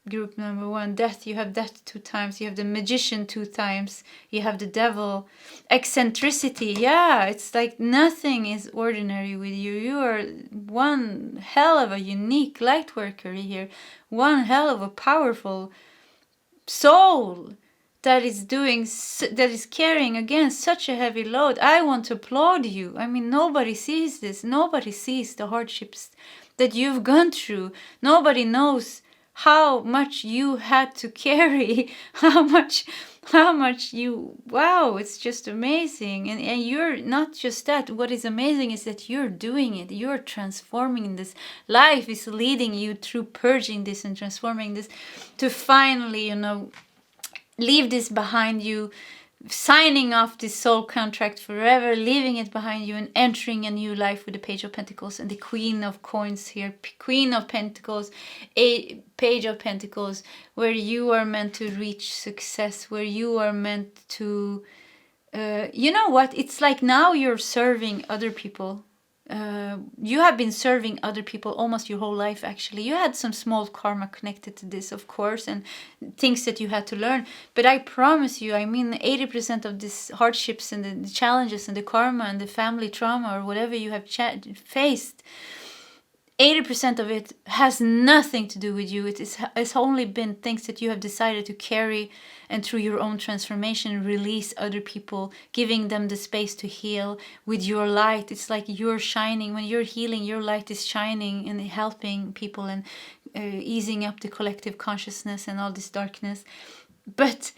Group number 1, death. You have death 2 times. You have the magician 2 times. You have the devil. Eccentricity. Yeah, it's like nothing is ordinary with you. You are one hell of a unique light worker here. One hell of a powerful soul that is carrying again such a heavy load. I want to applaud you. I mean, nobody sees this. Nobody sees the hardships that you've gone through. Nobody knows how much you had to carry, how much you, wow, it's just amazing. And you're not just that. What is amazing is that you're doing it. You're transforming this. Life is leading you through purging this and transforming this to finally, you know, leave this behind you, signing off this soul contract forever, leaving it behind you and entering a new life with the Page of Pentacles and the Queen of Coins here, Queen of Pentacles, a Page of Pentacles, where you are meant to reach success, where you are meant to, you know what, it's like now you're serving other people. You have been serving other people almost your whole life, actually. You had some small karma connected to this, of course, and things that you had to learn. But I promise you, I mean, 80% of these hardships and the challenges and the karma and the family trauma or whatever you have faced, 80% of it has nothing to do with you. It's only been things that you have decided to carry, and through your own transformation release other people, giving them the space to heal with your light. It's like you're shining. When you're healing, your light is shining and helping people and easing up the collective consciousness and all this darkness. But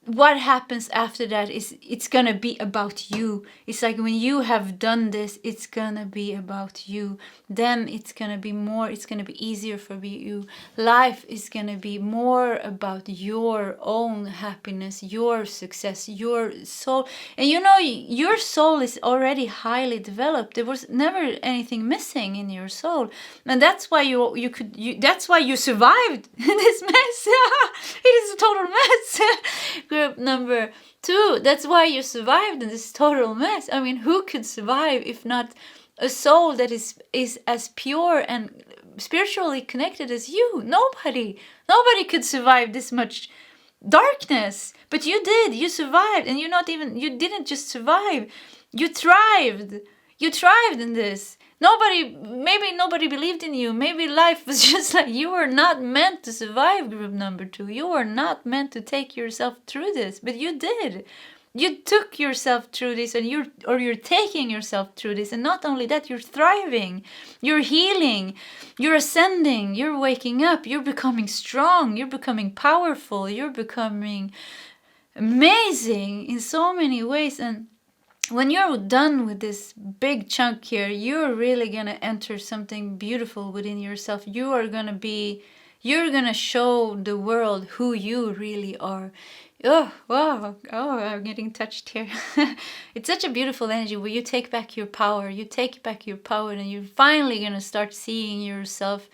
what happens after that is it's gonna be about you. It's like when you have done this, it's gonna be about you. Then it's gonna be more, it's gonna be easier for you. Life is gonna be more about your own happiness, your success, your soul. And you know, your soul is already highly developed. There was never anything missing in your soul. And that's why that's why you survived this mess. It is a total mess. Group number 2, that's why you survived in this total mess. I mean, who could survive if not a soul that is as pure and spiritually connected as you? Nobody could survive this much darkness. But you did. You survived, and you didn't just survive, you thrived in this. Maybe nobody believed in you. Maybe life was just like, you were not meant to survive, group number 2. You were not meant to take yourself through this, but you did. You took yourself through this, and you're taking yourself through this. And not only that, you're thriving, you're healing, you're ascending, you're waking up, you're becoming strong, you're becoming powerful, you're becoming amazing in so many ways. And when you're done with this big chunk here, you're really gonna enter something beautiful within yourself. You're gonna show the world who you really are. Oh, wow. Oh, I'm getting touched here. It's such a beautiful energy where you take back your power. You take back your power, and you're finally gonna start seeing yourself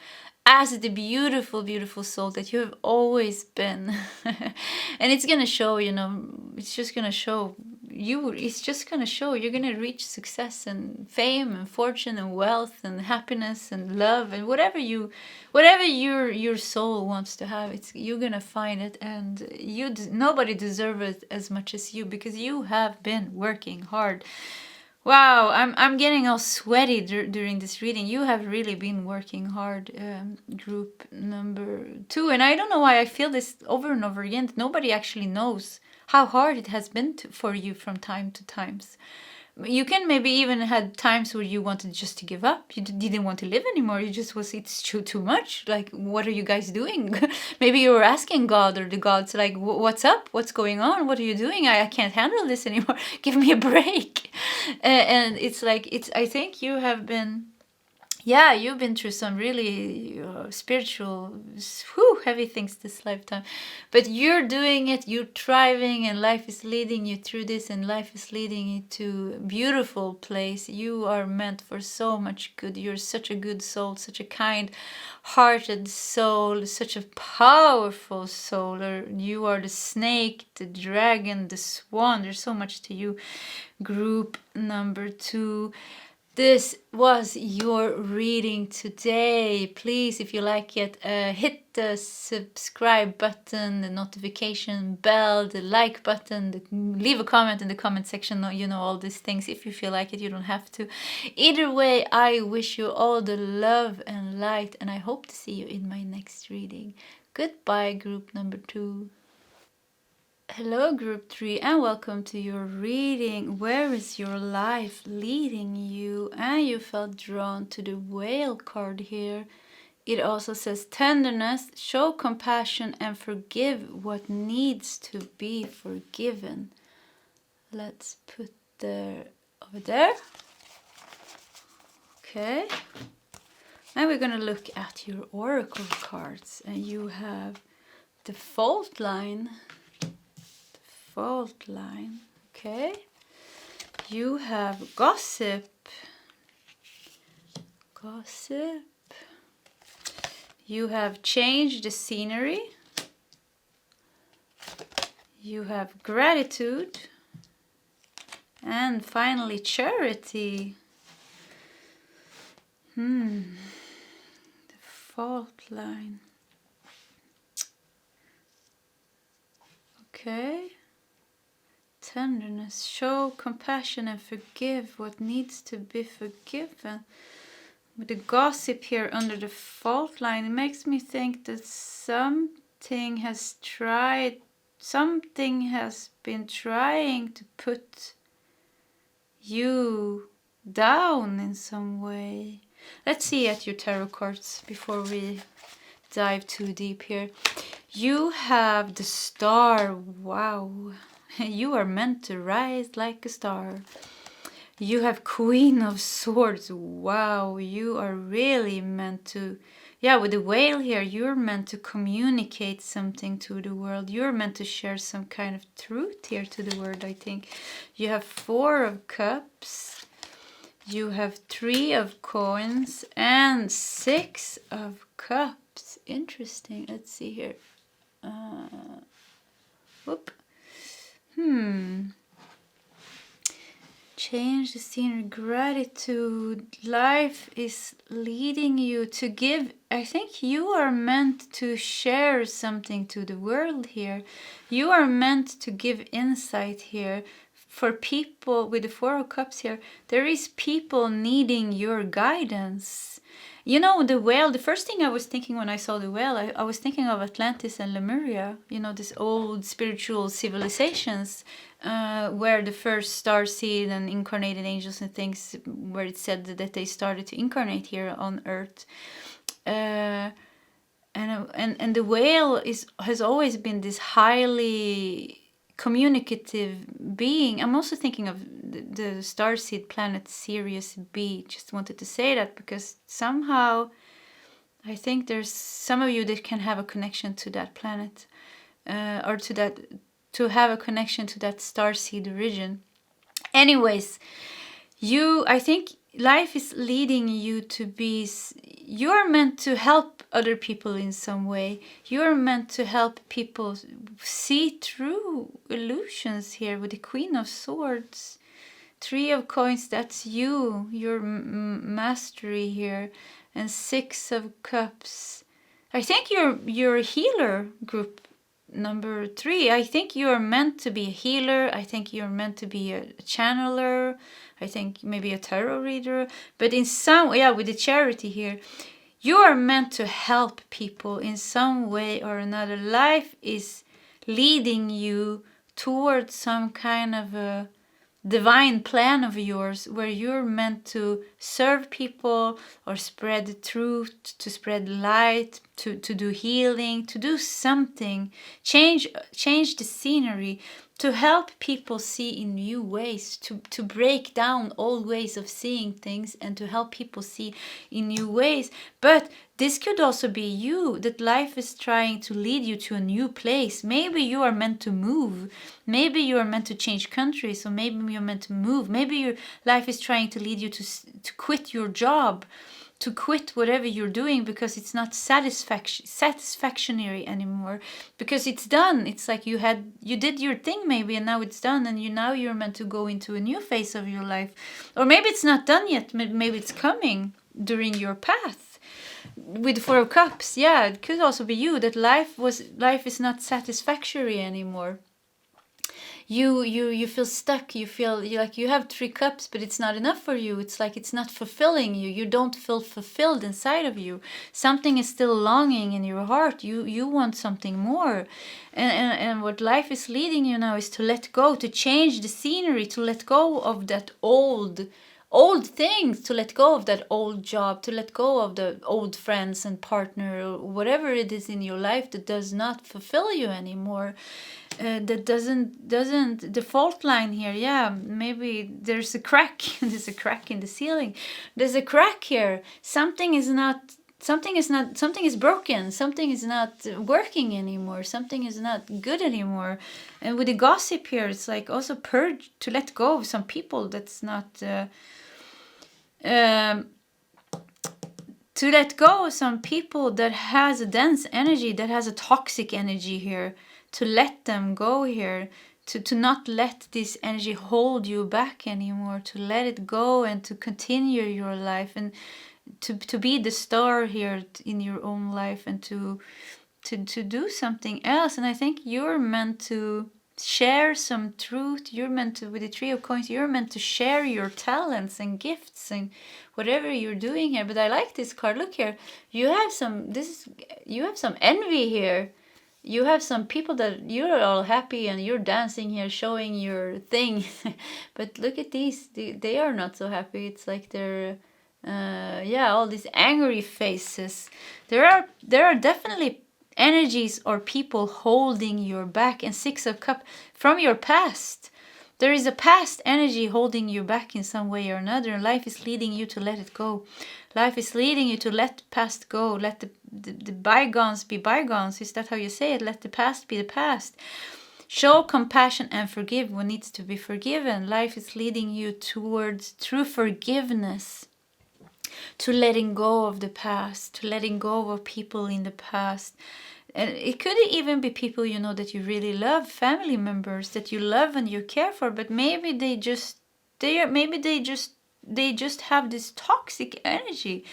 as the beautiful, beautiful soul that you have always been. And it's gonna show, it's just gonna show it's just gonna show you're gonna reach success and fame and fortune and wealth and happiness and love and whatever your soul wants to have. You're gonna find it, and nobody deserves it as much as you, because you have been working hard. Wow, I'm getting all sweaty during this reading. You have really been working hard, group number 2. And I don't know why I feel this over and over again. Nobody actually knows how hard it has been for you from time to times. You can maybe even had times where you wanted just to give up. You didn't want to live anymore. It's too much. Like, what are you guys doing? Maybe you were asking God, or the gods, like, what's up? What's going on? What are you doing? I can't handle this anymore. Give me a break. And it's like, I think you have been, yeah, you've been through some really spiritual, heavy things this lifetime. But you're doing it, you're thriving, and life is leading you through this, and life is leading you to a beautiful place. You are meant for so much good. You're such a good soul, such a kind-hearted soul, such a powerful soul. You are the snake, the dragon, the swan. There's so much to you. Group number 2. This was your reading today. Please, if you like it, hit the subscribe button, the notification bell, the like button, leave a comment in the comment section. All these things. If you feel like it, you don't have to. Either way, I wish you all the love and light, and I hope to see you in my next reading. Goodbye, group number 2. Hello, group 3, and welcome to your reading. Where is your life leading you? And you felt drawn to the whale card here. It also says tenderness, show compassion, and forgive what needs to be forgiven. Let's put over there. Okay. Now we're going to look at your oracle cards, and you have the fault line. Fault line. Okay. You have gossip. Gossip. You have changed the scenery. You have gratitude. And finally, charity. The fault line. Okay. Tenderness, show compassion and forgive what needs to be forgiven. With the gossip here under the fault line, it makes me think that something has been trying to put you down in some way. Let's see at your tarot cards before we dive too deep here. You have the star. Wow. You are meant to rise like a star. You have Queen of Swords. Wow, you are really meant to... Yeah, with the whale here, you're meant to communicate something to the world. You're meant to share some kind of truth here to the world, I think. You have 4 of Cups. You have 3 of Coins and 6 of Cups. Interesting. Let's see here. Whoop. Change the scenery, gratitude. Life is leading you to give. I think you are meant to share something to the world here. You are meant to give insight here. For people with the 4 of Cups here, there is people needing your guidance. The whale, the first thing I was thinking when I saw the whale, I was thinking of Atlantis and Lemuria, these old spiritual civilizations where the first starseed and incarnated angels and things, where it said that they started to incarnate here on Earth. And the whale has always been this highly communicative being. I'm also thinking of the starseed planet Sirius B. Just wanted to say that because somehow I think there's some of you that can have a connection to that planet, or to have a connection to that starseed origin. Anyways, I think life is leading you to be, you're meant to help other people in some way. You're meant to help people see through illusions here with the Queen of Swords. 3 of Coins, that's you, your mastery here. And 6 of Cups. I think you're a healer, group number 3. I think you're meant to be a healer. I think you're meant to be a channeler. I think maybe a tarot reader. But in some, with the charity here, you are meant to help people in some way or another. Life is leading you towards some kind of a divine plan of yours where you're meant to serve people or spread truth, to spread light, to do healing, to do something, change the scenery, to help people see in new ways, to break down old ways of seeing things and to help people see in new ways. But this could also be you, that life is trying to lead you to a new place. Maybe you are meant to move. Maybe you are meant to change countries, or maybe you're meant to move. Maybe your life is trying to lead you to quit your job, to quit whatever you're doing because it's not satisfactory anymore, because it's done. It's like you did your thing maybe, and now it's done, and now you're meant to go into a new phase of your life. Or maybe it's not done yet. Maybe it's coming during your path. With 4 of Cups, it could also be you, that life is not satisfactory anymore. You feel stuck. You feel like you have 3 cups, but it's not enough for you. It's like it's not fulfilling you. You don't feel fulfilled inside of you. Something is still longing in your heart. You want something more, and what life is leading you now is to let go, to change the scenery, to let go of that old things, to let go of that old job, to let go of the old friends and partner, or whatever it is in your life that does not fulfill you anymore. That doesn't the fault line here, maybe there's a crack. There's a crack in the ceiling. There's a crack here. Something is broken. Something is not working anymore. Something is not good anymore. And with the gossip here, it's like also purge, to let go of some people that's not to let go of some people that has a dense energy, that has a toxic energy here, to let them go here, to not let this energy hold you back anymore, to let it go and to continue your life, and to be the star here in your own life, and to do something else. And I think you're meant to share some truth. You're meant to, with the 3 of Coins, you're meant to share your talents and gifts and whatever you're doing here. But I like this card. Look here. You have some envy here. You have some people that you're all happy and you're dancing here, showing your thing. But look at these. They are not so happy. It's like they're all these angry faces. There are definitely energies or people holding your back. And 6 of Cups from your past. There is a past energy holding you back in some way or another. Life is leading you to let it go. Life is leading you to let past go. Let the bygones be bygones. Is that how you say it? Let the past be the past. Show compassion and forgive what needs to be forgiven. Life is leading you towards true forgiveness. To letting go of the past. To letting go of people in the past. And it could even be people that you really love, family members that you love and you care for, but maybe they just have this toxic energy,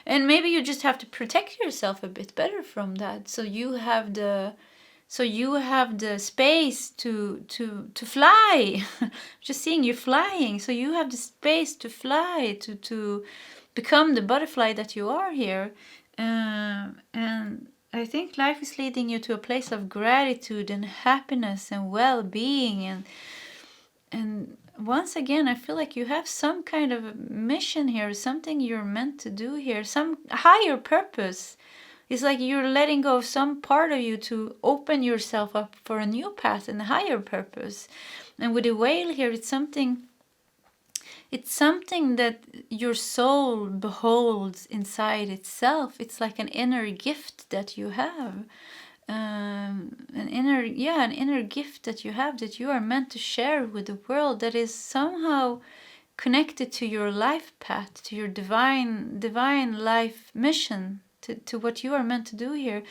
and maybe you just have to protect yourself a bit better from that. So you have the space to fly. Just seeing you flying. So you have the space to fly, to become the butterfly that you are here, and I think life is leading you to a place of gratitude and happiness and well-being, and once again I feel like you have some kind of a mission here, something you're meant to do here, some higher purpose. It's like you're letting go of some part of you to open yourself up for a new path and a higher purpose. And with the whale here, it's something that your soul beholds inside itself. It's like an inner gift that you have. An inner gift that you have, that you are meant to share with the world, that is somehow connected to your life path, to your divine life mission, to what you are meant to do here.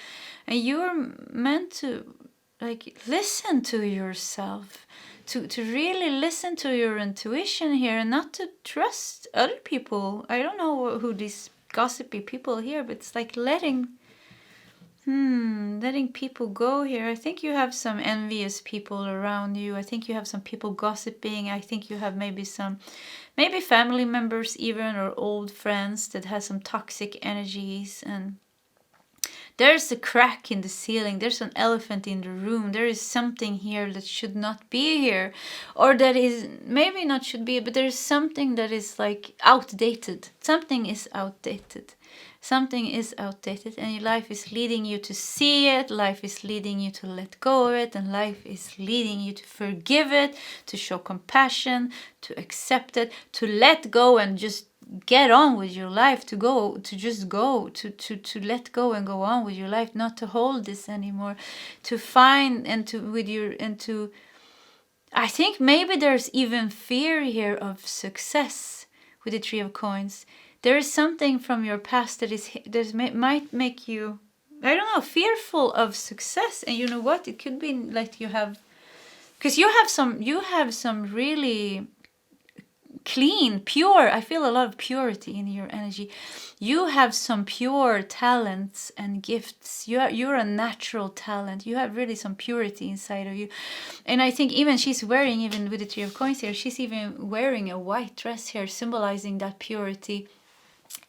And you are meant to like listen to yourself, to really listen to your intuition here, and not to trust other people. I don't know who these gossipy people here, but it's like letting people go here. I think you have some envious people around you. I think you have some people gossiping. I think you have maybe family members even, or old friends that has some toxic energies. And there's a crack in the ceiling. There's an elephant in the room. There is something here that should not be here, or that is maybe not should be, but there's something that is like outdated. Something is outdated. Something is outdated, and your life is leading you to see it. Life is leading you to let go of it, and life is leading you to forgive it, to show compassion, to accept it, to let go and just get on with your life, to let go and go on with your life, not to hold this anymore, to find I think maybe there's even fear here of success with the Three of Coins. There is something from your past that might make you, I don't know, fearful of success. And you know what? It could be like you have some really clean, pure, I feel a lot of purity in your energy. You have some pure talents and gifts. You're a natural talent. You have really some purity inside of you. And I think even she's wearing, even with the Three of Coins here, she's even wearing a white dress here, symbolizing that purity.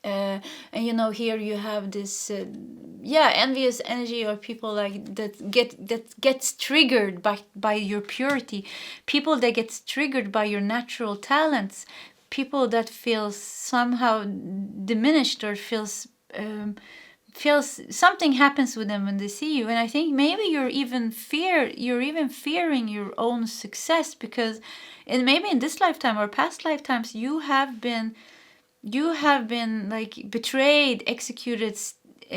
And you know, here you have this envious energy, or people like that gets triggered by your purity, people that gets triggered by your natural talents, people that feels somehow diminished, or feels something happens with them when they see you. And I think maybe you're even fearing your own success, because maybe in this lifetime or past lifetimes you have been like betrayed, executed,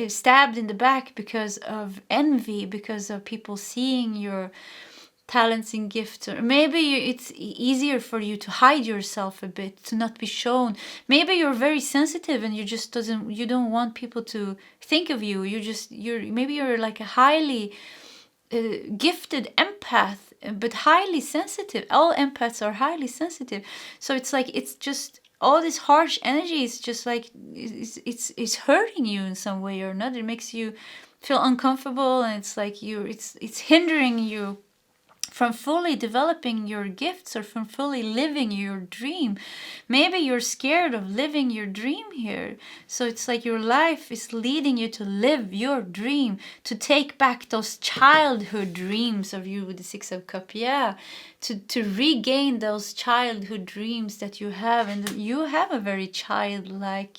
stabbed in the back because of envy, because of people seeing your talents and gifts. Or maybe it's easier for you to hide yourself a bit, to not be shown. Maybe you're very sensitive and you don't want people to think of you. Maybe you're like a highly gifted empath, but highly sensitive. All empaths are highly sensitive. So it's like, it's just all this harsh energy is just like it's hurting you in some way or another. It makes you feel uncomfortable, and it's like it's hindering you from fully developing your gifts, or from fully living your dream. Maybe you're scared of living your dream here. So it's like your life is leading you to live your dream, to take back those childhood dreams of you with the Six of Cups. Yeah, to regain those childhood dreams that you have. And you have a very childlike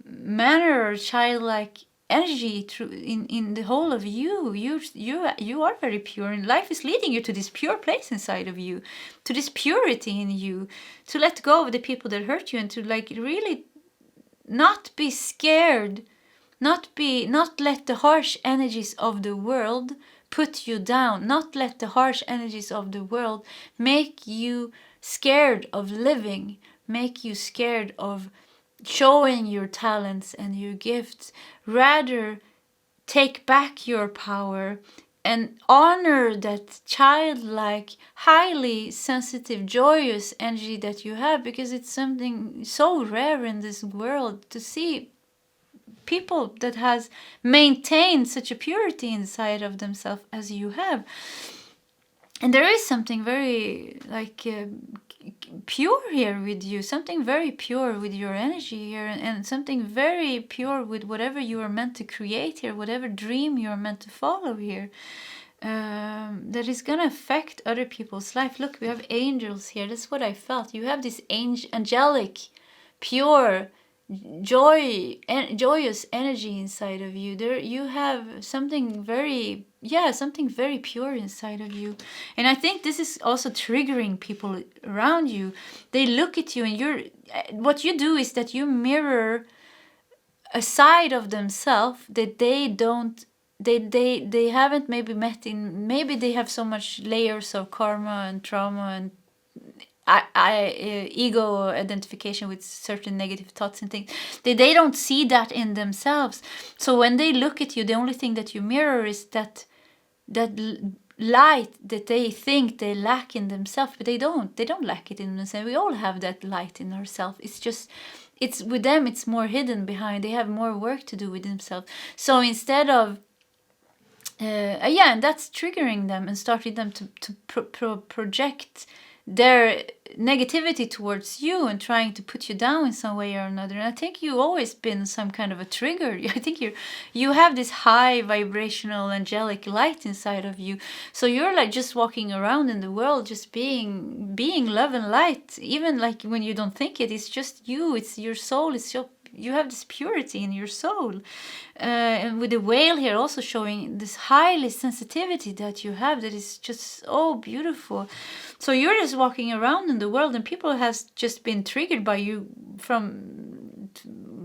manner, or childlike energy through in the whole of you. You are very pure, and life is leading you to this pure place inside of you, to this purity in you, to let go of the people that hurt you, and to like really not be scared, not let the harsh energies of the world put you down, not let the harsh energies of the world make you scared of living, make you scared of showing your talents and your gifts. Rather, take back your power and honor that childlike, highly sensitive, joyous energy that you have, because it's something so rare in this world to see people that has maintained such a purity inside of themselves as you have. And there is something very like pure here with you, something very pure with your energy here, and something very pure with whatever you are meant to create here, whatever dream you are meant to follow here, that is gonna affect other people's life. Look, we have angels here. That's what I felt. You have this angelic, pure joyous energy inside of you. There you have something very pure inside of you. And I think this is also triggering people around you. They look at you, and what you do is that you mirror a side of themselves that they haven't maybe met in. Maybe they have so much layers of karma and trauma and ego identification with certain negative thoughts and things. They don't see that in themselves. So when they look at you, the only thing that you mirror is that light that they think they lack in themselves, but they don't lack it in themselves. We all have that light in ourselves. It's with them, it's more hidden behind. They have more work to do with themselves. So instead of and that's triggering them and starting them to project their negativity towards you and trying to put you down in some way or another. And I think you've always been some kind of a trigger. I think you have this high vibrational angelic light inside of you. So you're like just walking around in the world, just being love and light, even like when you don't think it. It's just you. It's your soul. You have this purity in your soul. And with the whale here also showing this highly sensitivity that you have, that is just so beautiful. So you're just walking around in the world, and people has just been triggered by you from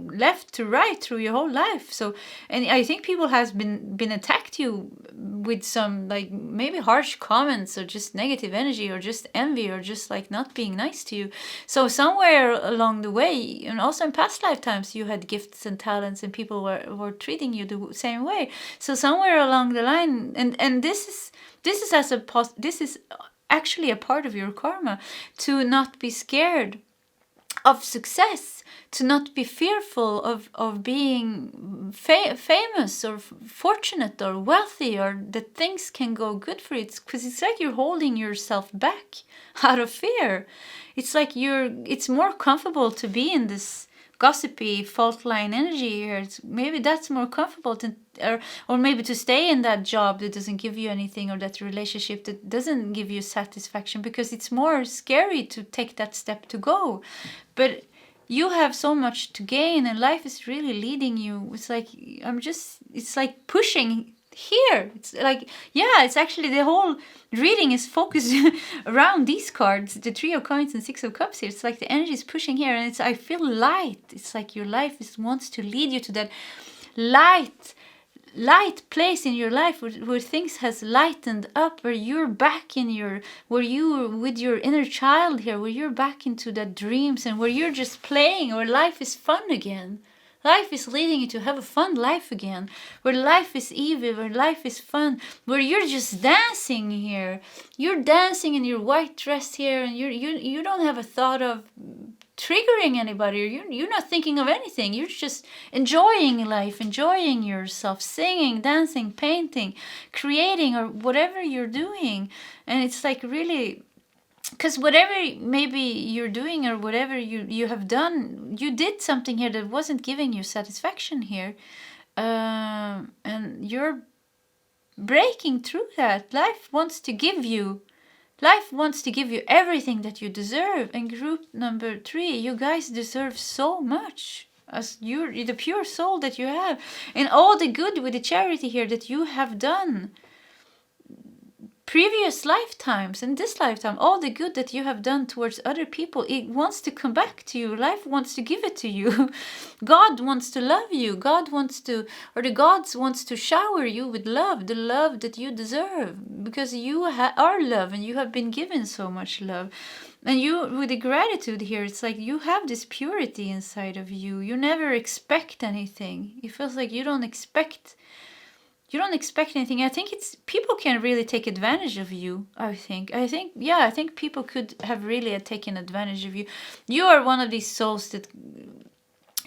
left to right through your whole life. So, and I think people has been attacked you with some like maybe harsh comments or just negative energy or just envy or just like not being nice to you. So somewhere along the way, and also in past lifetimes, you had gifts and talents, and people were treating you the same way. So somewhere along the line, and this is actually a part of your karma, to not be scared of success, to not be fearful of being famous or fortunate or wealthy, or that things can go good for you. Because it's like you're holding yourself back out of fear. It's like it's more comfortable to be in this gossipy fault line energy here. Maybe that's more comfortable or maybe to stay in that job that doesn't give you anything, or that relationship that doesn't give you satisfaction, because it's more scary to take that step to go. But you have so much to gain, and life is really leading you. It's like it's like pushing here. It's like, it's actually the whole reading is focused around these cards, the 3 of Coins and 6 of Cups here. It's like the energy is pushing here, and I feel light. It's like your life wants to lead you to that light place in your life where things has lightened up, where you're back in where you with your inner child here, where you're back into that dreams, and where you're just playing, where life is fun again. Life is leading you to have a fun life again, where life is easy, where life is fun, where you're just dancing here. You're dancing in your white dress here, and you don't have a thought of triggering anybody, or you're not thinking of anything. You're just enjoying life, enjoying yourself, singing, dancing, painting, creating, or whatever you're doing. And it's like really, because whatever maybe you're doing, or whatever you have done, you did something here that wasn't giving you satisfaction here, and you're breaking through that. Life wants to give you everything that you deserve. And group number 3, you guys deserve so much, as you're the pure soul that you have, and all the good with the charity here that you have done previous lifetimes and this lifetime, all the good that you have done towards other people, it wants to come back to you. Life wants to give it to you. God wants to love you. The gods wants to shower you with love, the love that you deserve, because you are love, and you have been given so much love. And you, with the gratitude here, it's like you have this purity inside of you. You never expect anything. It feels like you don't expect anything. I think people can really take advantage of you. I think people could have really taken advantage of you. You are one of these souls that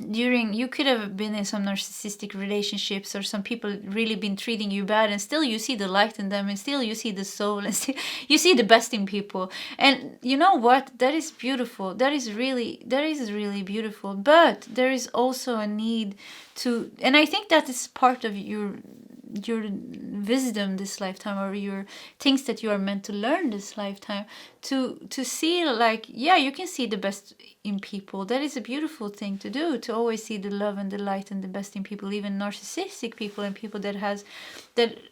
you could have been in some narcissistic relationships, or some people really been treating you bad, and still you see the light in them, and still you see the soul, and still you see the best in people. And you know what? That is beautiful. That is really beautiful. But there is also a need to, and I think that is part of wisdom this lifetime, or your things that you are meant to learn this lifetime, to see, like, yeah, you can see the best in people. That is a beautiful thing to do, to always see the love and the light and the best in people, even narcissistic people and people that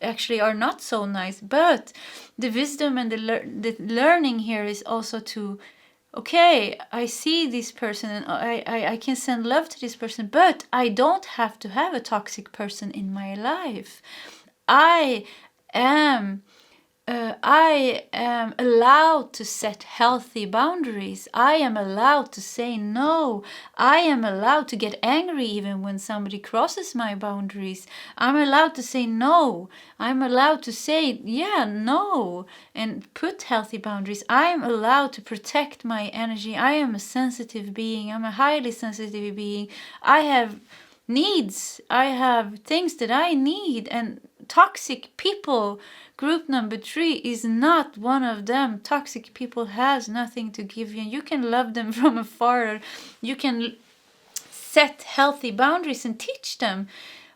actually are not so nice. But the wisdom and the learning here is also to, okay, I see this person and I can send love to this person, but I don't have to have a toxic person in my life. I am allowed to set healthy boundaries. I am allowed to say no. I am allowed to get angry even when somebody crosses my boundaries. I'm allowed to say no. I'm allowed to say, yeah, no, and put healthy boundaries. I am allowed to protect my energy. I am a sensitive being. I'm a highly sensitive being. I have needs. I have things that I need, and toxic people, group number 3, is not one of them. Toxic people has nothing to give you. You can love them from afar. You can set healthy boundaries and teach them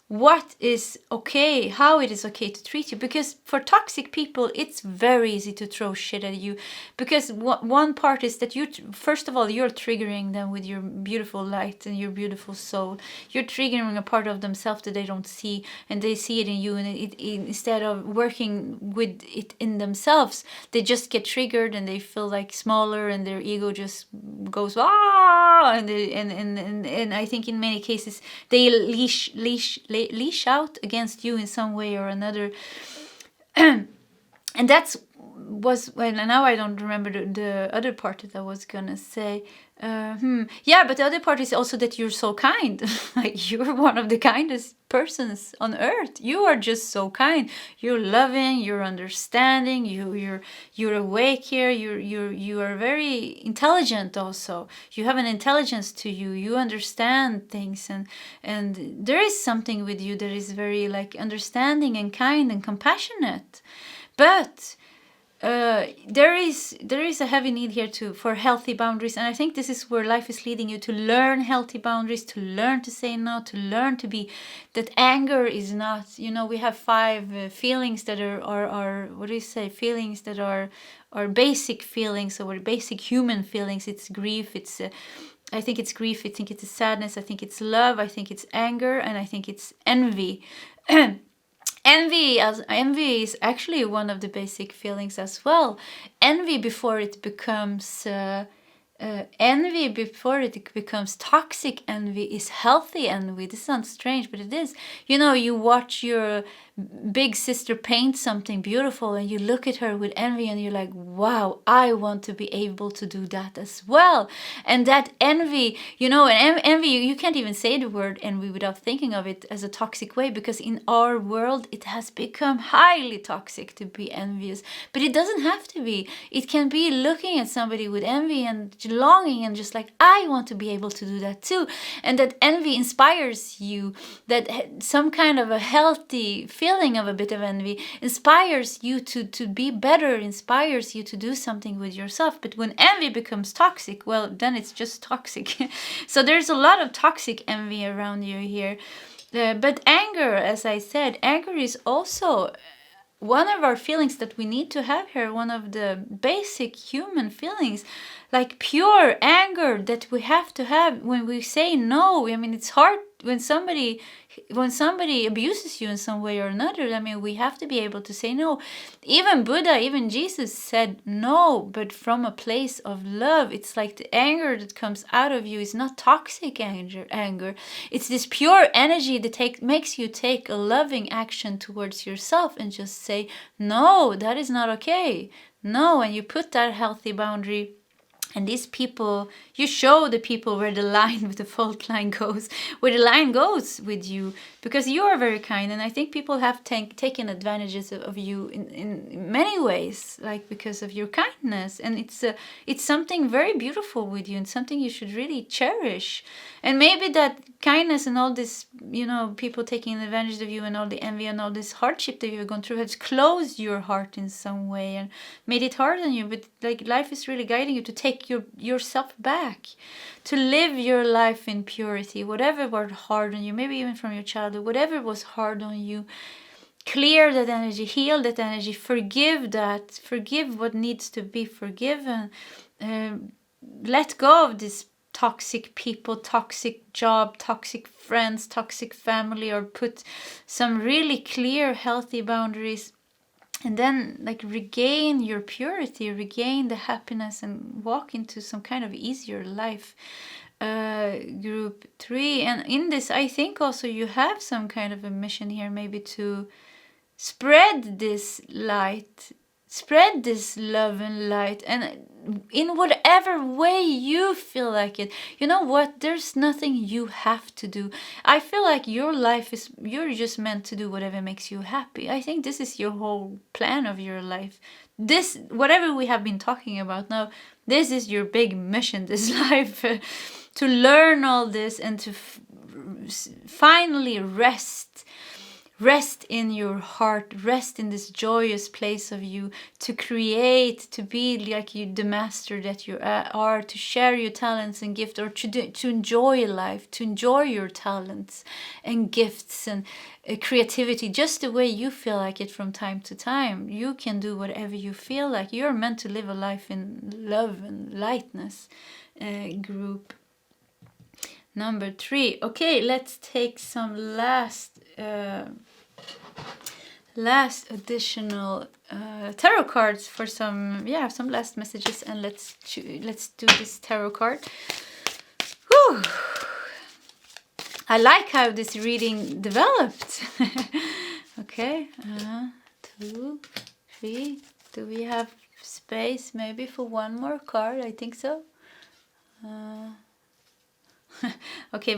what is okay, how it is okay to treat you. Because for toxic people, it's very easy to throw shit at you. Because one part is that first of all, you're triggering them with your beautiful light and your beautiful soul. You're triggering a part of themselves that they don't see, and they see it in you. And instead of working with it in themselves, they just get triggered and they feel like smaller, and their ego just goes and I think in many cases they leash out against you in some way or another. And that's was when, and now I don't remember the other part that I was gonna say. Yeah, but the other part is also that you're so kind. Like, you're one of the kindest persons on earth. You are just so kind. You're loving. You're understanding. You're awake here. You are very intelligent. Also, you have an intelligence to you. You understand things, and there is something with you that is very like understanding and kind and compassionate. But there is a heavy need here for healthy boundaries, and I think this is where life is leading you, to learn healthy boundaries, to learn to say no, to learn to be that anger is not, we have 5 feelings that are what do you say, feelings that are basic feelings, or basic human feelings. It's grief, I think it's grief, I think it's sadness, I think it's love, I think it's anger, and I think it's envy. Envy is actually one of the basic feelings as well. Envy before it becomes toxic envy is healthy envy. This sounds strange, but it is. You watch your big sister paint something beautiful, and you look at her with envy, and you're like, wow, I want to be able to do that as well. And that envy, and envy, you can't even say the word envy without thinking of it as a toxic way, because in our world it has become highly toxic to be envious. But it doesn't have to be. It can be looking at somebody with envy and longing, and just like, I want to be able to do that too. And that envy inspires you, that some kind of a healthy feeling of a bit of envy inspires you to be better, inspires you to do something with yourself. But when envy becomes toxic, well, then it's just toxic. So there's a lot of toxic envy around you here. But anger, as I said, anger is also one of our feelings that we need to have here, one of the basic human feelings, like pure anger that we have to have when we say no. I mean, it's hard when somebody abuses you in some way or another. I mean, we have to be able to say no. Even Buddha, even Jesus said no, but from a place of love. It's like the anger that comes out of you is not toxic anger. It's this pure energy that makes you take a loving action towards yourself and just say, no, that is not okay. No, and you put that healthy boundary. And these people, you show the people where the line with the fault line goes, where the line goes with you, because you are very kind. And I think people have taken advantages of you in many ways, like because of your kindness. And it's something very beautiful with you, and something you should really cherish. And maybe that kindness and all this, people taking advantage of you, and all the envy and all this hardship that you've gone through has closed your heart in some way and made it hard on you. But like, life is really guiding you to take yourself back, to live your life in purity. Whatever was hard on you, maybe even from your childhood, whatever was hard on you, clear that energy, heal that energy, forgive that, forgive what needs to be forgiven. Let go of this toxic people, toxic job, toxic friends, toxic family, or put some really clear, healthy boundaries. And then like regain your purity, regain the happiness, and walk into some kind of easier life. Group 3. And in this, I think also you have some kind of a mission here, maybe to spread this light, spread this love and light, and in whatever way you feel like it. You know what? There's nothing you have to do. I feel like your life is, you're just meant to do whatever makes you happy. I think this is your whole plan of your life. This, whatever we have been talking about now, this is your big mission, this life. To learn all this and to finally rest in your heart, rest in this joyous place of you, to create, to be like you, the master that you are, to share your talents and gifts, or to enjoy life, to enjoy your talents and gifts and creativity just the way you feel like it from time to time. You can do whatever you feel like. You're meant to live a life in love and lightness. Group number 3. Okay, let's take some last additional tarot cards for some last messages, and let's do this tarot card. Whew. I like how this reading developed. Okay, 2, 3. Do we have space maybe for one more card? I think so. Okay,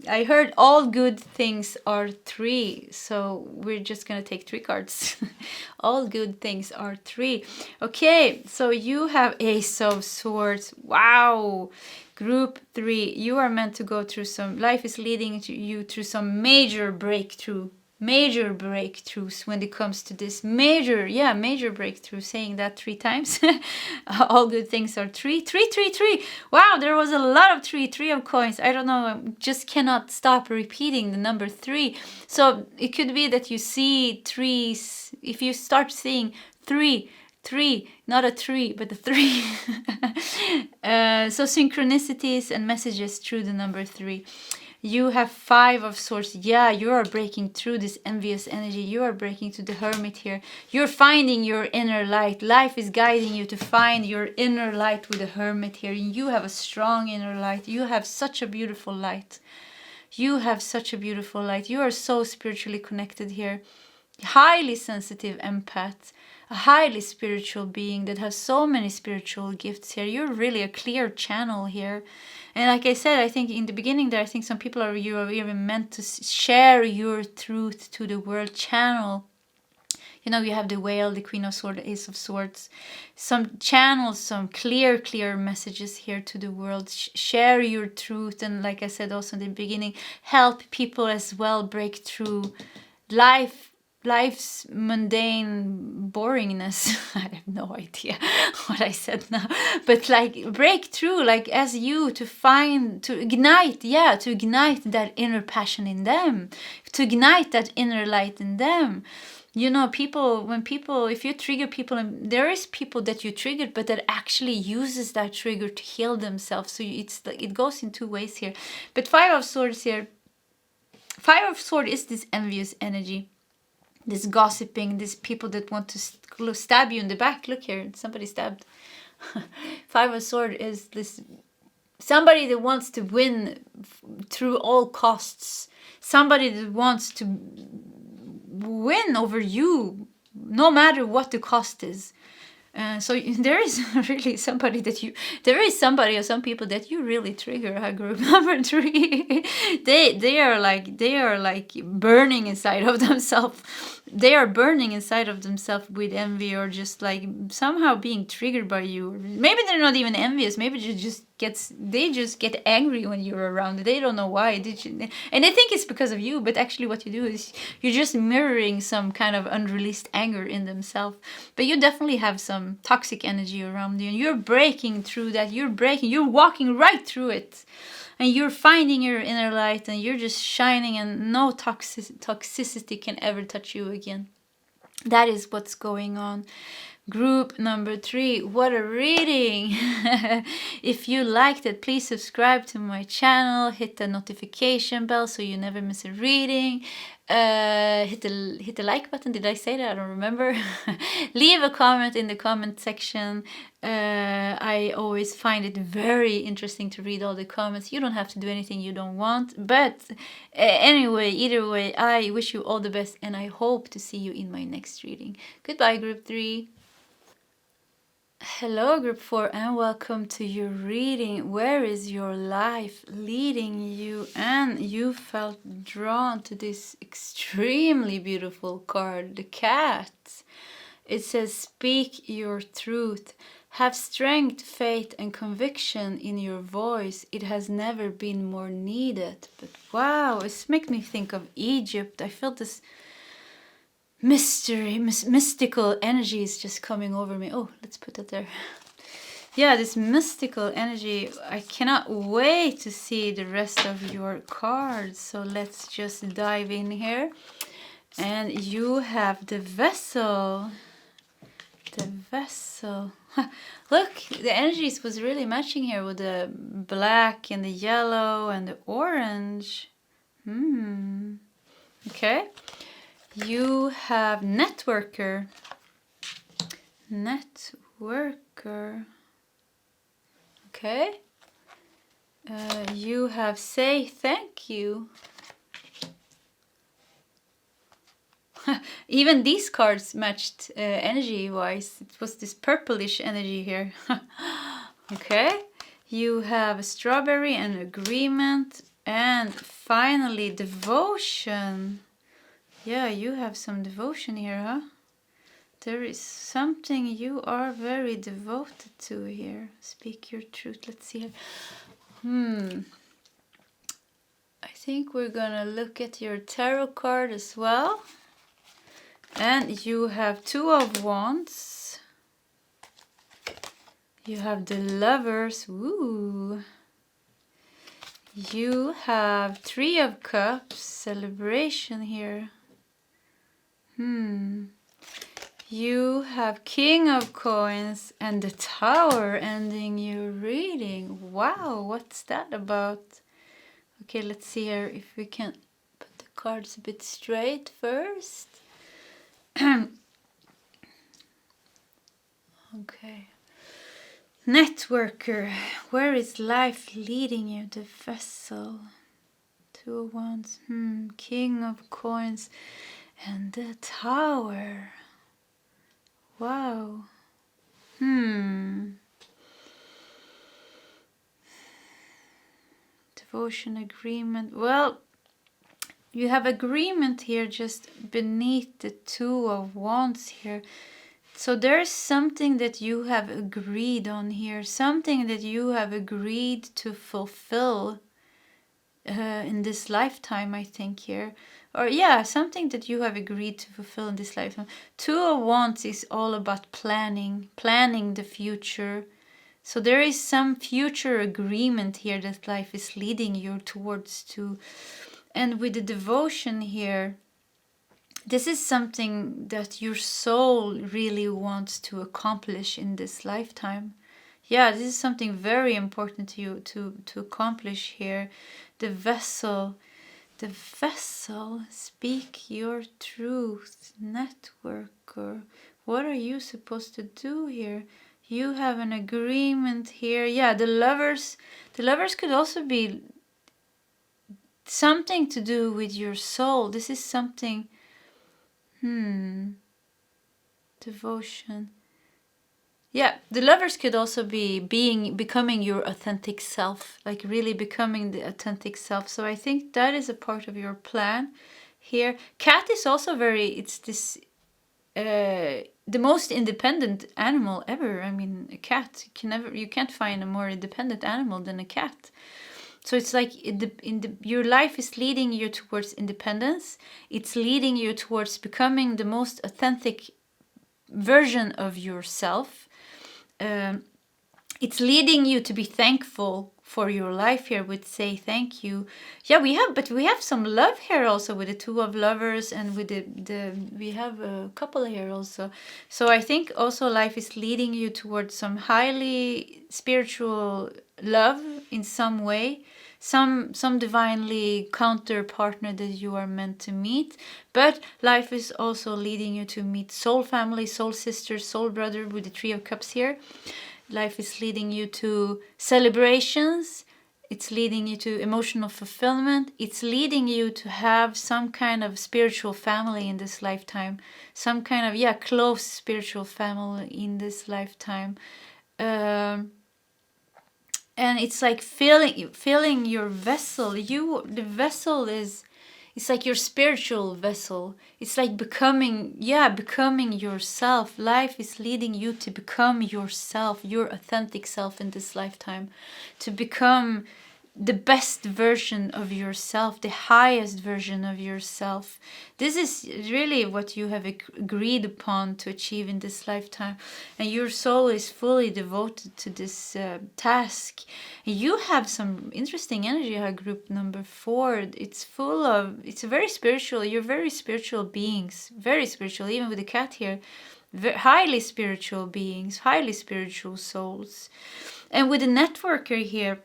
I heard all good things are 3, so we're just gonna take 3 cards. All good things are 3. Okay, so you have Ace of Swords. Wow. Group 3, you are meant to go through some, life is leading you through some major breakthroughs when it comes to this major breakthrough. Saying that 3 times. All good things are 3. 3, 3, 3. Wow, there was a lot of 3 of coins. I don't know, I just cannot stop repeating the number 3. So it could be that you see 3s. If you start seeing 3, not a 3 but a 3. So synchronicities and messages through the number 3. You have 5 of Swords. Yeah, you are breaking through this envious energy. You are breaking to the Hermit here. You're finding your inner light. Life is guiding you to find your inner light with the Hermit here. You have a strong inner light. You have such a beautiful light. You have such a beautiful light. You are so spiritually connected here. Highly sensitive empath. A highly spiritual being that has so many spiritual gifts here. You're really a clear channel here. And like I said, I think in the beginning there, I think some people are even meant to share your truth to the world. Channel. You know, you have the Whale, the Queen of Swords, the Ace of Swords. Some channels, some clear messages here to the world. Share your truth. And like I said also in the beginning, help people as well break through life's mundane boringness. I have no idea what I said now, but like break through, like as you to ignite that inner passion in them, to ignite that inner light in them. You know, if you trigger people, and there is people that you triggered, but that actually uses that trigger to heal themselves. So it goes in 2 ways here. But 5 of Swords here. 5 of Swords is this envious energy. This gossiping, these people that want to stab you in the back. Look here, somebody stabbed. 5 of Swords is this somebody that wants to win through all costs. Somebody that wants to win over you, no matter what the cost is. So there is really somebody or some people that you really trigger. Group number 3, they are like burning inside of themselves. They are burning inside of themselves with envy, or just like somehow being triggered by you. Maybe they're not even envious. Maybe they just get angry when you're around. They don't know why. And they think it's because of you, but actually what you do is you're just mirroring some kind of unreleased anger in themselves. But you definitely have some toxic energy around you, and you're breaking through that. You're walking right through it. and you're finding your inner light, and you're just shining, and no toxicity can ever touch you again. That is what's going on. Group number 3, what a reading. If you liked it, please subscribe to my channel, hit the notification bell so you never miss a reading. Hit the like button. Did I say that? I don't remember. Leave a comment in the comment section. I always find it very interesting to read all the comments. You don't have to do anything you don't want, but anyway, either way, I wish you all the best, and I hope to see you in my next reading. Goodbye, group 3. Hello, group 4, and welcome to your reading. Where is your life leading you? And you felt drawn to this extremely beautiful card, the cat. It says, speak your truth. Have strength, faith, and conviction in your voice. It has never been more needed. But wow, it's making me think of Egypt. I felt this mystical energy is just coming over me. Oh, let's put that there. Yeah, this mystical energy. I cannot wait to see the rest of your cards. So let's just dive in here. And you have the vessel. The vessel. Look, the energies was really matching here with the black and the yellow and the orange. Okay. You have networker. Networker. Okay. You have say thank you. Even these cards matched energy-wise. It was this purplish energy here. Okay. You have a strawberry and agreement. And finally, devotion. Yeah, you have some devotion here, huh? There is something you are very devoted to here. Speak your truth. Let's see here. I think we're gonna look at your tarot card as well. And you have 2 of Wands. You have the Lovers. Ooh. You have 3 of Cups. Celebration here. You have King of Coins and the Tower ending your reading. Wow, what's that about? Okay, let's see here if we can put the cards a bit straight first. Okay. Networker, where is life leading you? The vessel. 2 of Wands. King of Coins. And the Tower. Wow. Devotion, agreement. Well, you have agreement here just beneath the 2 of Wands here. So there's something that you have agreed on here. Something that you have agreed to fulfill in this lifetime, I think here. Or yeah, something that you have agreed to fulfill in this lifetime. 2 of Wands is all about planning the future. So there is some future agreement here that life is leading you towards to. And with the devotion here, this is something that your soul really wants to accomplish in this lifetime. Yeah, this is something very important to you to accomplish here. The vessel. The vessel, speak your truth, networker. What are you supposed to do here? You have an agreement here. Yeah, the lovers could also be something to do with your soul. This is something, devotion. Yeah, the lovers could also be becoming your authentic self, like really becoming the authentic self. So I think that is a part of your plan here. Cat is also it's this, the most independent animal ever. I mean, a cat, you can't find a more independent animal than a cat. So it's like your life is leading you towards independence. It's leading you towards becoming the most authentic version of yourself. It's leading you to be thankful for your life here with say thank you. Yeah, we have some love here also with the Two of Lovers, and with we have a couple here also. So I think also life is leading you towards some highly spiritual love in some way, some divinely counter partner that you are meant to meet. But life is also leading you to meet soul family, soul sister, soul brother with the Three of Cups here. Life is leading you to celebrations. It's leading you to emotional fulfillment. It's leading you to have some kind of spiritual family in this lifetime. Some kind of, close spiritual family in this lifetime. And it's like filling your vessel. The vessel it's like your spiritual vessel. It's like becoming yourself. Life is leading you to become yourself, your authentic self in this lifetime. To become the best version of yourself, the highest version of yourself. This is really what you have agreed upon to achieve in this lifetime. And your soul is fully devoted to this task. You have some interesting energy, group number 4. It's very spiritual. You're very spiritual beings. Very spiritual, even with the cat here. Highly spiritual beings, highly spiritual souls. And with the networker here,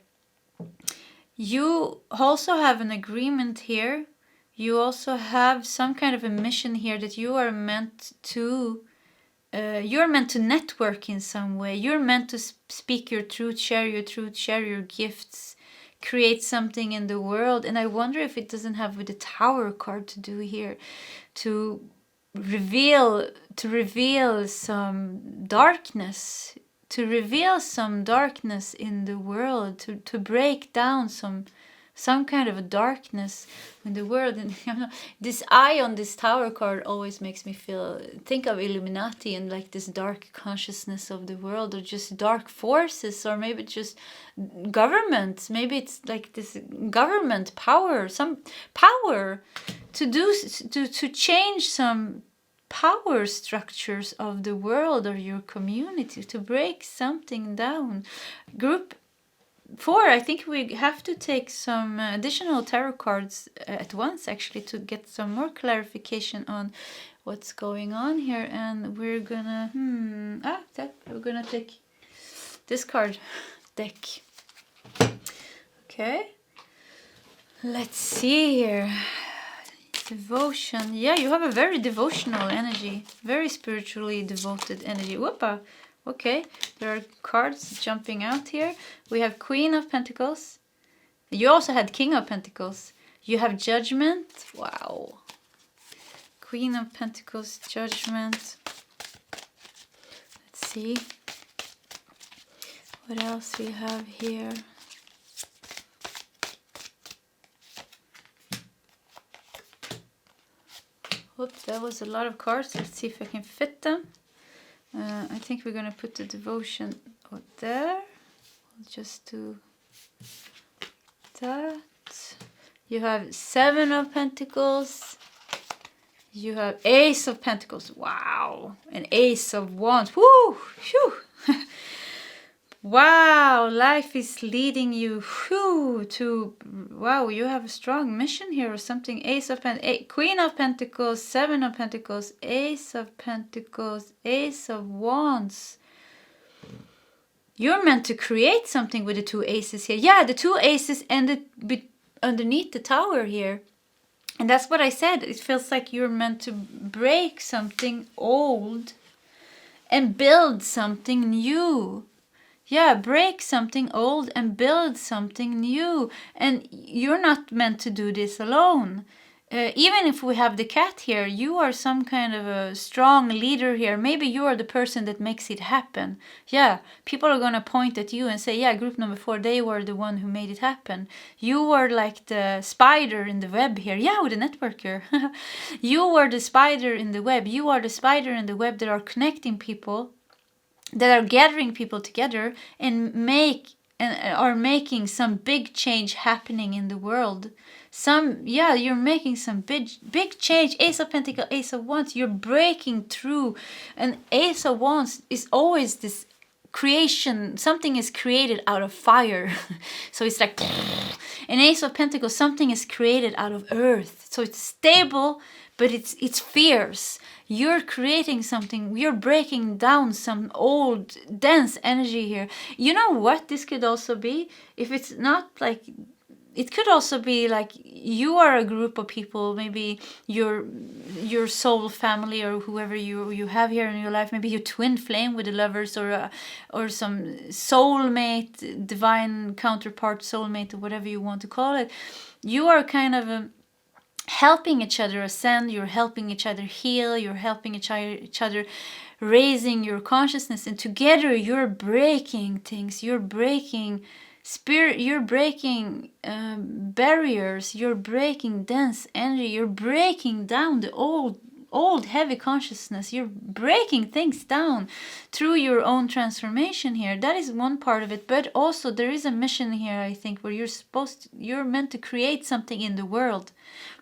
you also have an agreement here. You also have some kind of a mission here that you are meant to network in some way. You're meant to speak your truth, share your gifts, create something in the world. And I wonder if it doesn't have with the Tower card to do here, to reveal some darkness. To reveal some darkness in the world, to break down some kind of a darkness in the world. And this eye on this Tower card always makes me think of Illuminati and like this dark consciousness of the world, or just dark forces, or maybe just governments. Maybe it's like this government power, some power to change some power structures of the world or your community, to break something down. Group 4, I think we have to take some additional tarot cards at once, actually, to get some more clarification on what's going on here. And we're gonna take this card deck. Okay, let's see here. Devotion. Yeah, you have a very devotional energy. Very spiritually devoted energy. Whoopa. Okay, there are cards jumping out here. We have Queen of Pentacles. You also had King of Pentacles. You have Judgment. Wow. Queen of Pentacles, Judgment. Let's see. What else we have here? Oops, that was a lot of cards. Let's see if I can fit them. I think we're going to put the devotion out there. We'll just do that. You have 7 of Pentacles. You have Ace of Pentacles. Wow. An Ace of Wands. Woo! Phew! Wow, life is leading you to, wow, you have a strong mission here or something. Ace of Pentacles, Queen of Pentacles, 7 of Pentacles, Ace of Pentacles, Ace of Wands. You're meant to create something with the 2 aces here. Yeah, the 2 aces ended underneath the Tower here. And that's what I said. It feels like you're meant to break something old and build something new. Yeah, break something old and build something new. And you're not meant to do this alone. Even if we have the cat here, you are some kind of a strong leader here. Maybe you are the person that makes it happen. Yeah, people are going to point at you and say, yeah, group number 4, they were the one who made it happen. You were like the spider in the web here. Yeah, with the networker. You were the spider in the web. You are the spider in the web that are connecting people, that are gathering people together and are making some big change happening in the world. You're making some big change. Ace of Pentacles, Ace of Wands. You're breaking through. And Ace of Wands is always this creation, something is created out of fire. So it's like, an Ace of Pentacles, something is created out of earth. So it's stable, but it's fierce. You're creating something, you're breaking down some old, dense energy here. You know what this could also be? If it's not like, it could also be like you are a group of people, maybe your soul family or whoever you have here in your life, maybe your twin flame with the lovers, or some soulmate, divine counterpart soulmate, or whatever you want to call it. You are kind of helping each other ascend, you're helping each other heal, you're helping each other raising your consciousness, and together you're breaking things, you're breaking spirit, you're breaking barriers, you're breaking dense energy, you're breaking down the old heavy consciousness, you're breaking things down through your own transformation here. That is one part of it, but also there is a mission here, I think, where you're meant to create something in the world.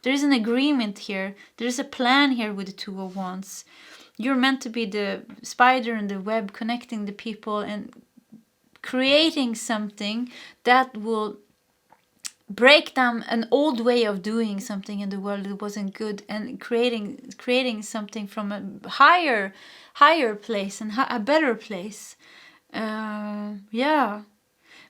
There is an agreement here, there is a plan here with the Two of Wands. You're meant to be the spider in the web, connecting the people and creating something that will break down an old way of doing something in the world that wasn't good, and creating something from a higher place and a better place. Yeah.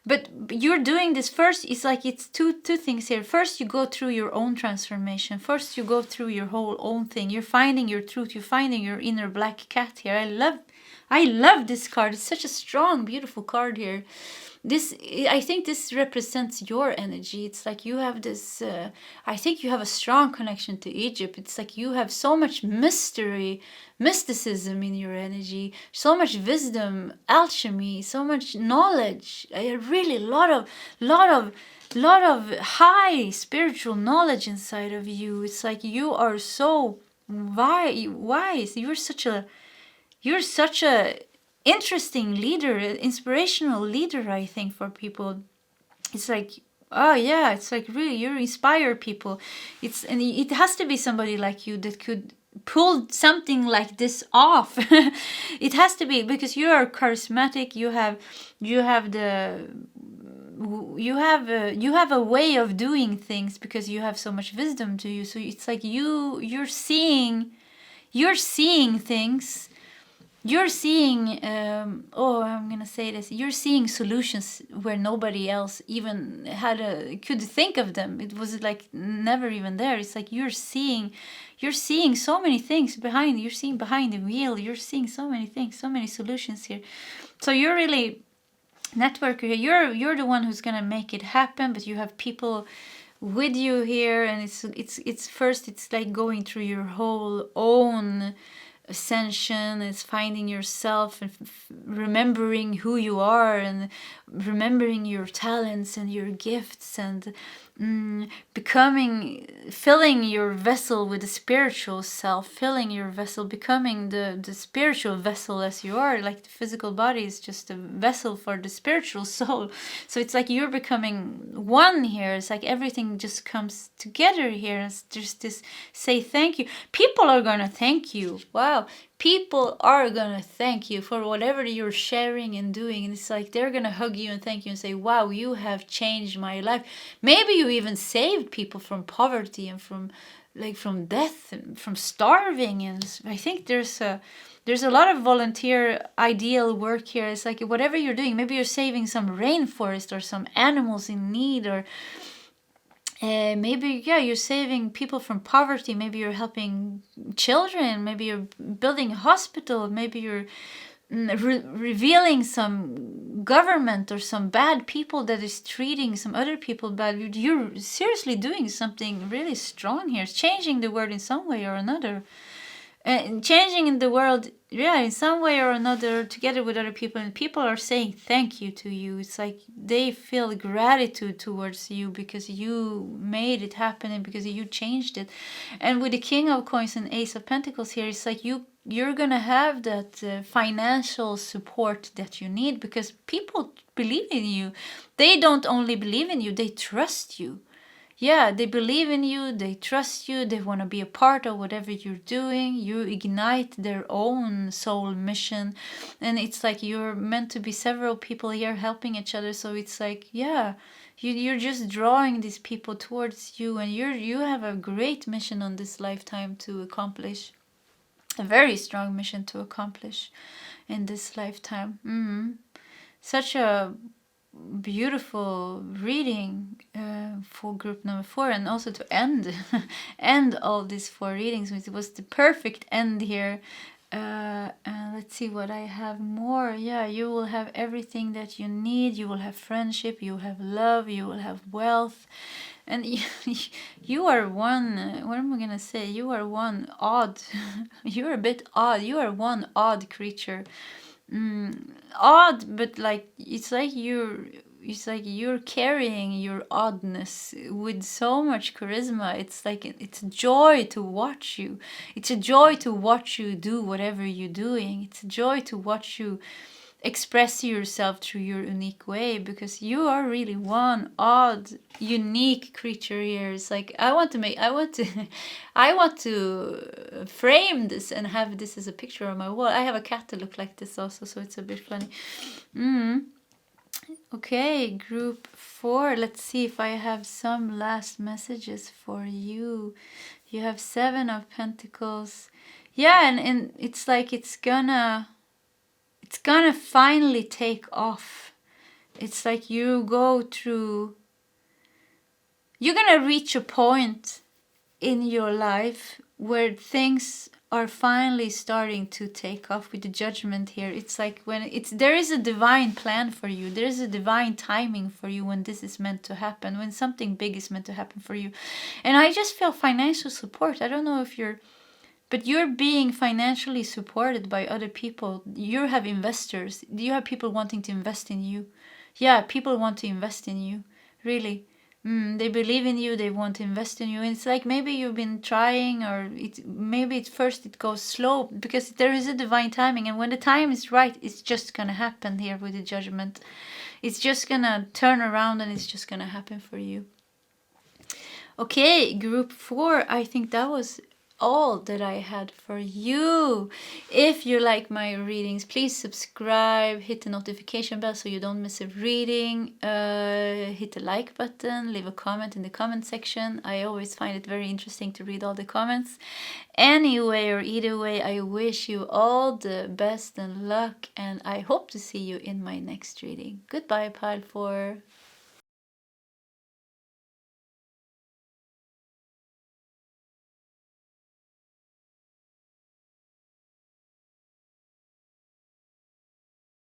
But you're doing this first. It's like it's two things here. First, you go through your own transformation. First, you go through your whole own thing. You're finding your truth. You're finding your inner black cat here. I love this card. It's such a strong, beautiful card here. I think this represents your energy. It's like you have this, I think you have a strong connection to Egypt. It's like you have so much mysticism in your energy, so much wisdom, alchemy, so much knowledge. Really a lot of high spiritual knowledge inside of you. It's like you are so wise. You're such a interesting leader, inspirational leader, I think, for people. It's like, oh yeah, it's like really you inspire people. And it has to be somebody like you that could pull something like this off. It has to be, because you are charismatic. You have a way of doing things because you have so much wisdom to you. So it's like you're seeing things. You're seeing, I'm gonna say this. You're seeing solutions where nobody else even could think of them. It was like never even there. It's like you're seeing so many things behind. You're seeing behind the wheel. You're seeing so many things, so many solutions here. So you're really networker here. You're the one who's gonna make it happen. But you have people with you here, and it's like going through your whole own ascension. It's finding yourself and remembering who you are, and remembering your talents and your gifts, and filling your vessel with the spiritual self, filling your vessel, becoming the spiritual vessel as you are. Like the physical body is just a vessel for the spiritual soul. So it's like you're becoming one here. It's like everything just comes together here. It's just this say thank you. People are gonna thank you. Wow. People are gonna thank you for whatever you're sharing and doing. And it's like they're gonna hug you and thank you and say, wow, you have changed my life. Maybe you even saved people from poverty and from death and from starving. And I think there's a lot of volunteer ideal work here. It's like whatever you're doing, maybe you're saving some rainforest or some animals in need, or maybe you're saving people from poverty. Maybe you're helping children. Maybe you're building a hospital. Maybe you're revealing some government or some bad people that is treating some other people bad. You're seriously doing something really strong here, changing the world in some way or another. Changing in the world, in some way or another, together with other people, and people are saying thank you to you. It's like they feel gratitude towards you because you made it happen and because you changed it. And with the King of Coins and Ace of Pentacles here, it's like you're gonna have that financial support that you need, because people believe in you. They don't only believe in you, they trust you. yeah, they believe in you, they trust you, they want to be a part of whatever you're doing. You ignite their own soul mission, and it's like you're meant to be several people here helping each other. So it's like, yeah, you're just drawing these people towards you, and you have a great mission on this lifetime to accomplish, a very strong mission to accomplish in this lifetime. Such a beautiful reading for group number 4, and also to end end all these 4 readings. It was the perfect end here. And let's see what I have more. Yeah, you will have everything that you need. You will have friendship, you will have love, you will have wealth, and you are one, what am I gonna say, you are one odd you're a bit odd, you are one odd creature. Odd, but like it's like you're carrying your oddness with so much charisma. It's like it's a joy to watch you. It's a joy to watch you do whatever you're doing. It's a joy to watch you express yourself through your unique way, because you are really one odd, unique creature here. It's like I want to frame this and have this as a picture on my wall. I have a cat that looks like this also, so it's a bit funny. Okay, group 4. Let's see if I have some last messages for you. You have 7 of Pentacles. Yeah, and it's like it's gonna finally take off. It's like you're gonna reach a point in your life where things are finally starting to take off with the Judgment here. It's like there is a divine plan for you. There is a divine timing for you when this is meant to happen, when something big is meant to happen for you. And I just feel financial support. I don't know if but you're being financially supported by other people. You have investors. You have people wanting to invest in you. Yeah, people want to invest in you. Really. They believe in you. They want to invest in you. And it's like maybe you've been trying, or maybe at first it goes slow, because there is a divine timing. And when the time is right, it's just going to happen here with the Judgment. It's just going to turn around and it's just going to happen for you. Okay, group 4. I think that was all that I had for you. If you like my readings, please subscribe, hit the notification bell so you don't miss a reading, hit the like button, leave a comment in the comment section. I always find it very interesting to read all the comments. Anyway, or either way, I wish you all the best and luck, and I hope to see you in my next reading. Goodbye, Pile 4.